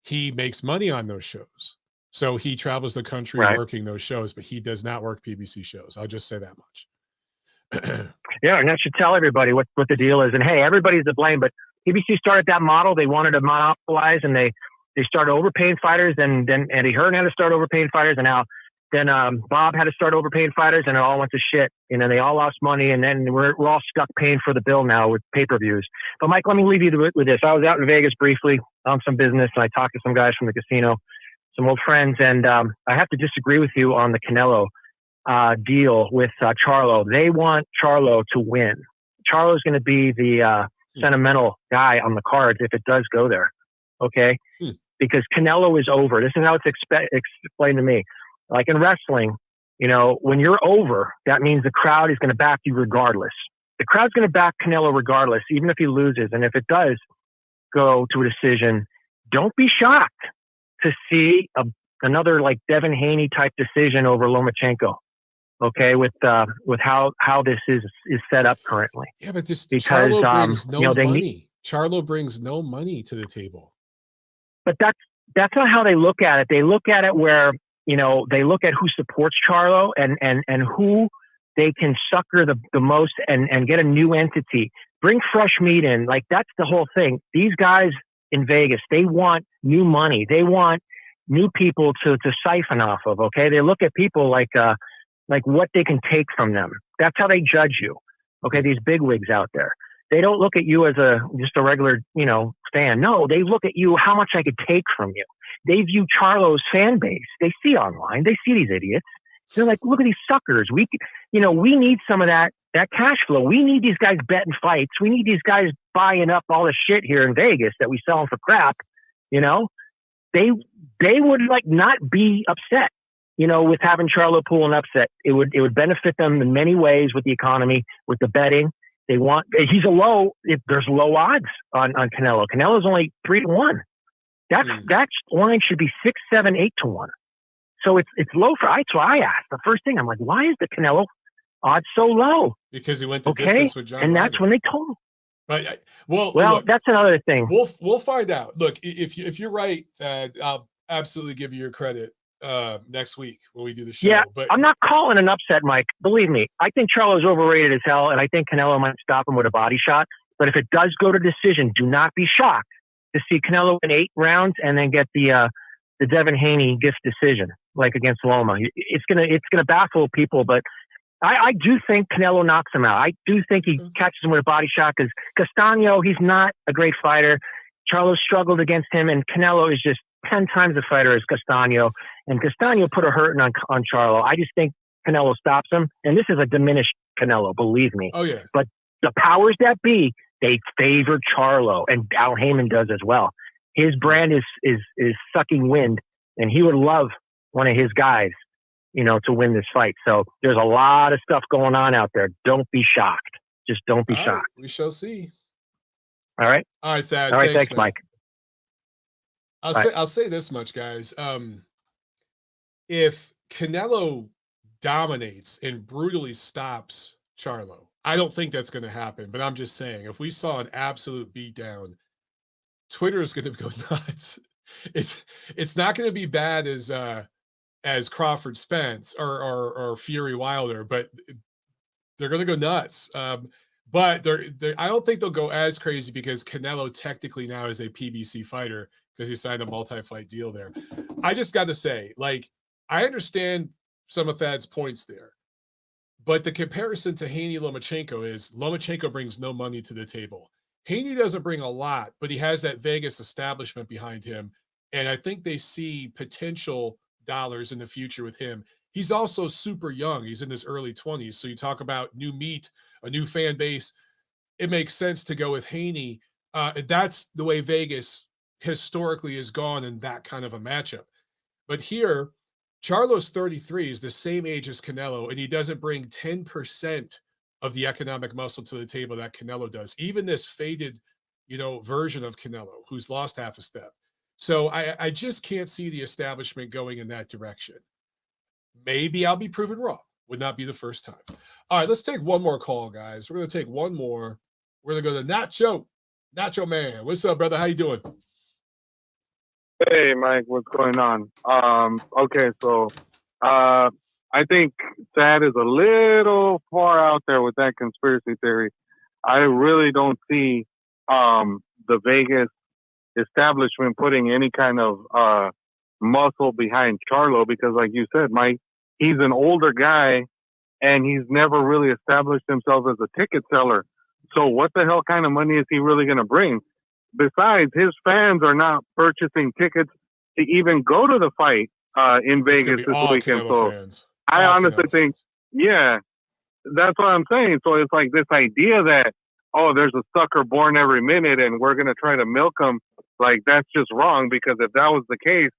He makes money on those shows. So he travels the country working those shows, but he does not work PBC shows. I'll just say that much. Yeah, and that should tell everybody what the deal is. And hey, everybody's to blame, but PBC started that model. They wanted to monopolize, and they started overpaying fighters. And then Eddie Hearn had to start overpaying fighters, and now then Bob had to start overpaying fighters, and it all went to shit. You know, they all lost money, and then we're all stuck paying for the bill now with pay-per-views. But Mike, let me leave you with this. I was out in Vegas briefly on some business, and I talked to some guys from the casino, some old friends, and I have to disagree with you on the Canelo deal with Charlo. They want Charlo to win. Charlo's going to be the sentimental guy on the cards if it does go there. Okay? Because Canelo is over. This is how it's explained to me. Like in wrestling, you know, when you're over, that means the crowd is going to back you regardless. The crowd's going to back Canelo regardless, even if he loses. And if it does go to a decision, don't be shocked to see another like Devin Haney type decision over Lomachenko. Okay, with how this is set up currently. Yeah, but this because Charlo brings no money. Charlo brings no money to the table. But that's not how they look at it. They look at it where, you know, they look at who supports Charlo and who they can sucker the most and get a new entity, bring fresh meat in. Like that's the whole thing. These guys in Vegas, they want new money. They want new people to siphon off of. Okay, they look at people like what they can take from them. That's how they judge you. Okay, these bigwigs out there. They don't look at you as just a regular, you know, fan. No, they look at you, how much I could take from you. They view Charlo's fan base. They see online. They see these idiots. They're like, look at these suckers. We need some of that cash flow. We need these guys betting fights. We need these guys buying up all the shit here in Vegas that we sell them for crap. You know, they would like not be upset, you know, with having Charlo pull an upset. It would benefit them in many ways with the economy, with the betting. There's low odds on Canelo. Canelo's only 3-1. That line should be 6, 7, 8-1. So it's low for. So I asked the first thing. I'm like, why is the Canelo odds so low? Because he went the distance with John. And Ryder. That's when they told him. But well, look, that's another thing. We'll find out. Look, if you're right, I'll absolutely give you your credit next week when we do the show. Yeah, but I'm not calling an upset, Mike. Believe me, I think Charlo's overrated as hell, and I think Canelo might stop him with a body shot. But if it does go to decision, do not be shocked to see Canelo in 8 rounds and then get the Devin Haney gift decision, like against Loma. It's gonna baffle people, but I do think Canelo knocks him out. I do think he catches him with a body shot because Castaño, he's not a great fighter. Charlo struggled against him, and Canelo is just 10 times the fighter as Castaño. And Castaño put a hurting on Charlo. I just think Canelo stops him. And this is a diminished Canelo, believe me. Oh, yeah. But the powers that be, they favor Charlo, and Al Heyman does as well. His brand is sucking wind, and he would love one of his guys, you know, to win this fight. So there's a lot of stuff going on out there. Don't be shocked. Just don't be shocked. Right, we shall see. All right. All right, Thad. All right. Thanks, Mike. I'll say this much, guys. If Canelo dominates and brutally stops Charlo, I don't think that's going to happen. But I'm just saying, if we saw an absolute beatdown, Twitter is going to go nuts. It's not going to be bad as Crawford Spence or Fury Wilder, but they're going to go nuts. But I don't think they'll go as crazy because Canelo technically now is a PBC fighter because he signed a multi-fight deal there. I just got to say, like, I understand some of Thad's points there, but the comparison to Haney Lomachenko is Lomachenko brings no money to the table. Haney doesn't bring a lot, but he has that Vegas establishment behind him, and I think they see potential dollars in the future with him. He's also super young. He's in his early 20s. So you talk about new meat, a new fan base. It makes sense to go with Haney. That's the way Vegas historically has gone in that kind of a matchup. But here, Charlo's 33, is the same age as Canelo, and he doesn't bring 10% of the economic muscle to the table that Canelo does. Even this faded, version of Canelo, who's lost half a step. So I just can't see the establishment going in that direction. Maybe I'll be proven wrong. Would not be the first time. All right, let's take one more call, guys. We're going to take one more. We're going to go to Nacho Man. What's up, brother? How you doing? Hey, Mike. What's going on? Okay, so I I think Sad is a little far out there with that conspiracy theory. I really don't see the Vegas establishment putting any kind of muscle behind Charlo because, like you said, Mike, he's an older guy and he's never really established himself as a ticket seller. So what the hell kind of money is he really going to bring? Besides, his fans are not purchasing tickets to even go to the fight in Vegas this weekend. Canelo so fans. I honestly think, yeah, that's what I'm saying. So it's like this idea that, oh, there's a sucker born every minute and we're going to try to milk him. Like, that's just wrong because if that was the case,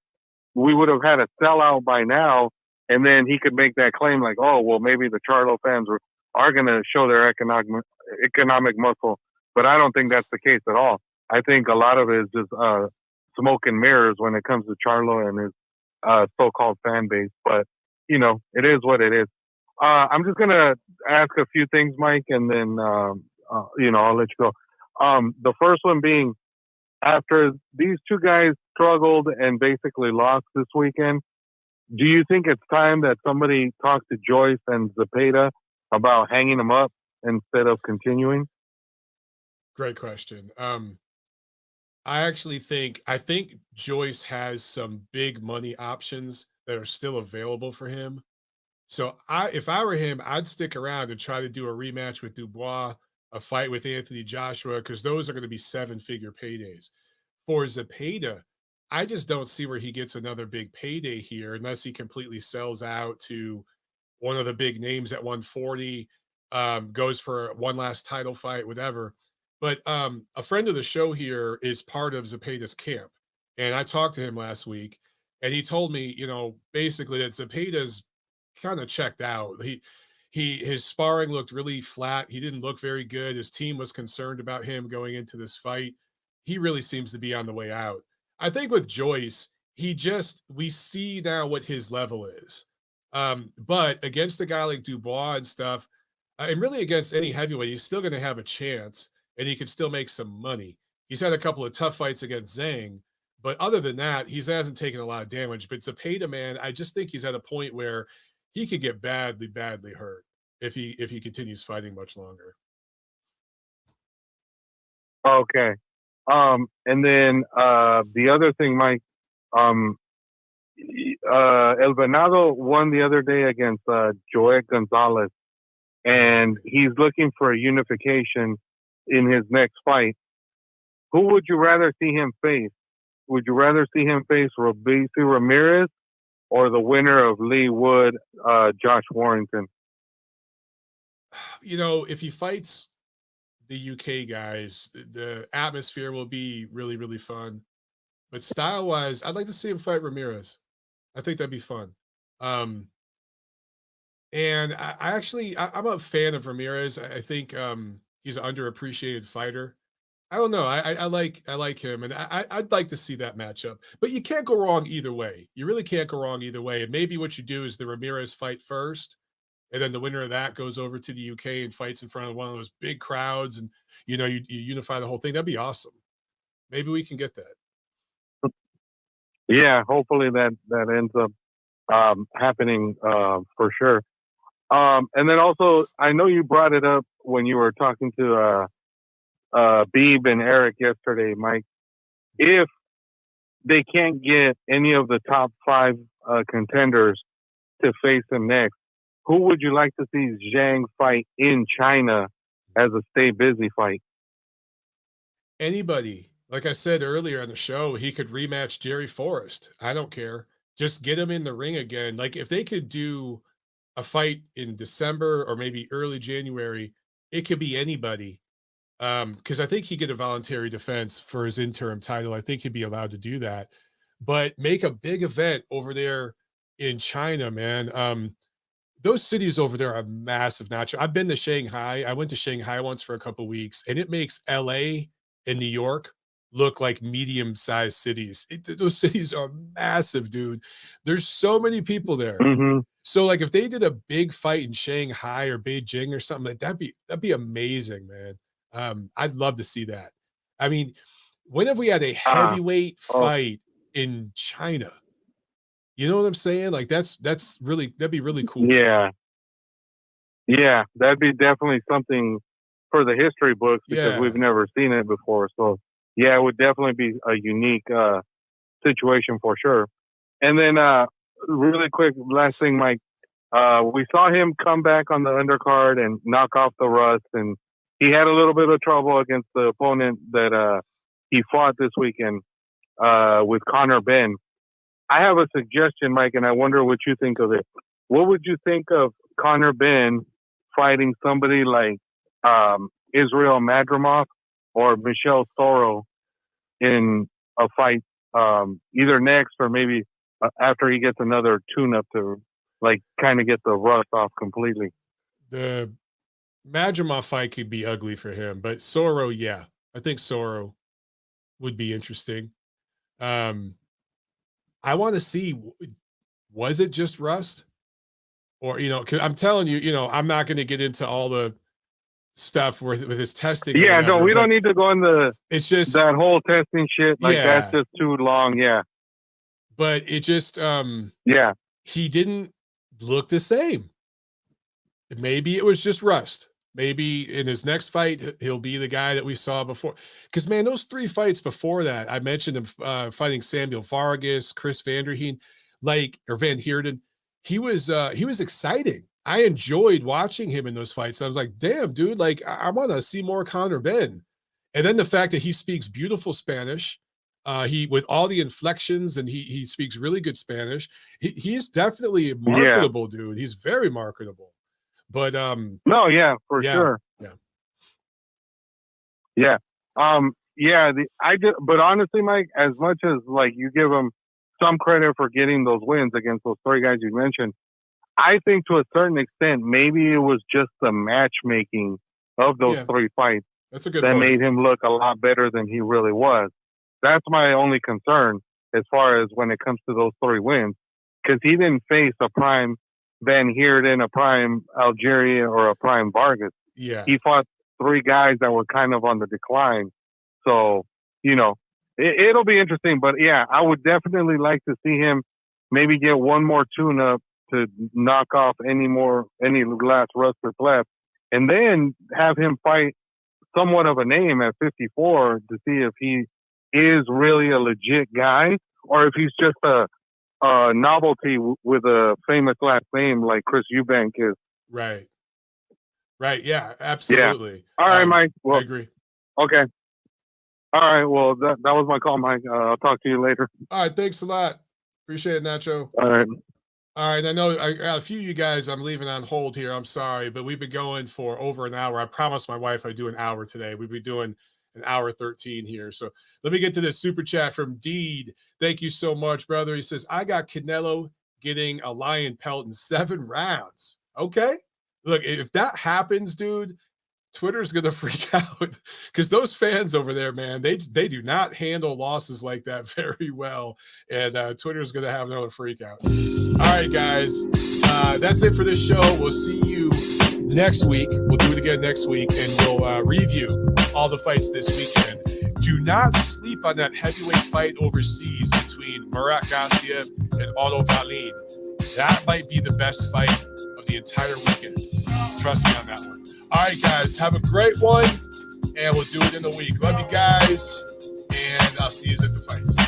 we would have had a sellout by now. And then he could make that claim like, oh, well, maybe the Charlo fans are going to show their economic muscle. But I don't think that's the case at all. I think a lot of it is just smoke and mirrors when it comes to Charlo and his so-called fan base. But, you know, it is what it is. I'm just going to ask a few things, Mike, and then, you know, I'll let you go. The first one being, after these two guys struggled and basically lost this weekend, do you think it's time that somebody talked to Joyce and Zepeda about hanging them up instead of continuing? Great question. I think Joyce has some big money options that are still available for him. So if I were him, I'd stick around and try to do a rematch with Dubois, a fight with Anthony Joshua, because those are going to be 7-figure paydays. For Zepeda, I just don't see where he gets another big payday here unless he completely sells out to one of the big names at 140, goes for one last title fight, whatever. But a friend of the show here is part of Zepeda's camp. And I talked to him last week, and he told me, you know, basically that Zepeda's kind of checked out. His sparring looked really flat. He didn't look very good. His team was concerned about him going into this fight. He really seems to be on the way out. I think with Joyce, we see now what his level is. But against a guy like Dubois and stuff, and really against any heavyweight, he's still going to have a chance and he can still make some money. He's had a couple of tough fights against Zhang, but other than that, he hasn't taken a lot of damage. But Zepeda, man, I just think he's at a point where he could get badly, badly hurt if he continues fighting much longer. Okay. And then the other thing, Mike, El Venado won the other day against Joel Gonzalez, and he's looking for a unification in his next fight. Who would you rather see him face? Would you rather see him face Robeisy Ramirez or the winner of Lee Wood, Josh Warrington? You know, if he fights the UK guys, the atmosphere will be really, really fun. But style-wise, I'd like to see him fight Ramirez. I think that'd be fun. And I'm a fan of Ramirez. I think he's an underappreciated fighter. I don't know. I like him, and I'd like to see that matchup. But you can't go wrong either way. You really can't go wrong either way. And maybe what you do is the Ramirez fight first, and then the winner of that goes over to the UK and fights in front of one of those big crowds, and you know you unify the whole thing. That'd be awesome. Maybe we can get that. Yeah, hopefully that ends up happening for sure. And then also, I know you brought it up when you were talking to Beeb and Eric yesterday, Mike. If they can't get any of the top 5 contenders to face him next, who would you like to see Zhang fight in China as a stay busy fight? Anybody. Like I said earlier on the show, he could rematch Jerry Forrest. I don't care. Just get him in the ring again. Like if they could do a fight in December or maybe early January, it could be anybody. Because I think he get a voluntary defense for his interim title. I think he'd be allowed to do that. But make a big event over there in China, man. Those cities over there are massive. Nacho. I've been to Shanghai. I went to Shanghai once for a couple weeks, and it makes LA and New York look like medium-sized cities. Those cities are massive, dude. There's so many people there. Mm-hmm. So, like, if they did a big fight in Shanghai or Beijing or something, like that'd be amazing, man. I'd love to see that. I mean, when have we had a heavyweight fight in China? You know what I'm saying? Like that'd be really cool. Yeah. Yeah, that'd be definitely something for the history books because we've never seen it before. So, yeah, it would definitely be a unique situation for sure. And then, really quick, last thing, Mike. We saw him come back on the undercard and knock off the Rust, and he had a little bit of trouble against the opponent that he fought this weekend with Conor Benn. I have a suggestion, Mike, and I wonder what you think of it. What would you think of Conor Benn fighting somebody like Israel Madrimov or Michelle Soro in a fight either next or maybe after he gets another tune-up to like kind of get the rust off completely? The Madrimov fight could be ugly for him, but Soro, yeah. I think Soro would be interesting. I want to see, was it just rust? Or, you know, cause I'm telling you, you know, I'm not going to get into all the stuff with his testing. Yeah, no, we don't need to go into it's just that whole testing shit. Like that's just too long. Yeah. But it just, he didn't look the same. Maybe it was just rust. Maybe in his next fight, he'll be the guy that we saw before. Because, man, those 3 fights before that, I mentioned him fighting Samuel Vargas, Chris Van Heerden. He was exciting. I enjoyed watching him in those fights. I was like, damn, dude, like I want to see more Conor Benn. And then the fact that he speaks beautiful Spanish, he with all the inflections, and he speaks really good Spanish. He's definitely a marketable dude. He's very marketable. But no, yeah, for sure. Yeah. But honestly, Mike, as much as like you give him some credit for getting those wins against those 3 guys you mentioned, I think to a certain extent, maybe it was just the matchmaking of those 3 fights That's a good that point. made him look a lot better than he really was. That's my only concern as far as when it comes to those 3 wins, because he didn't face a prime Van Heerden, a prime Algeria, or a prime Vargas. Yeah. He fought 3 guys that were kind of on the decline. So, you know, it'll be interesting. But, yeah, I would definitely like to see him maybe get one more tune-up to knock off any last rust that's left, and then have him fight somewhat of a name at 54 to see if he is really a legit guy or if he's just a novelty with a famous last name like Chris Eubank is. Right. Yeah, absolutely. Yeah. All right, Mike. Well, I agree. Okay. All right. Well, that was my call, Mike. I'll talk to you later. All right. Thanks a lot. Appreciate it, Nacho. All right. All right. I know I got a few of you guys I'm leaving on hold here. I'm sorry, but we've been going for over an hour. I promised my wife I'd do an hour today. We'll be doing an hour 13 here. So let me get to this super chat from Deed. Thank you so much, brother. He says, I got Canelo getting a lion pelt in 7 rounds. Okay. Look, if that happens, dude, Twitter's going to freak out because those fans over there, man, they do not handle losses like that very well. And Twitter's going to have another freak out. All right, guys, that's it for this show. We'll see you next week. We'll do it again next week, and we'll review all the fights this weekend. Do not sleep on that heavyweight fight overseas between Murat Gassiev and Otto Wallin. That might be the best fight of the entire weekend. Trust me on that one. All right, guys, have a great one, and we'll do it in a week. Love you guys, and I'll see you at the fights.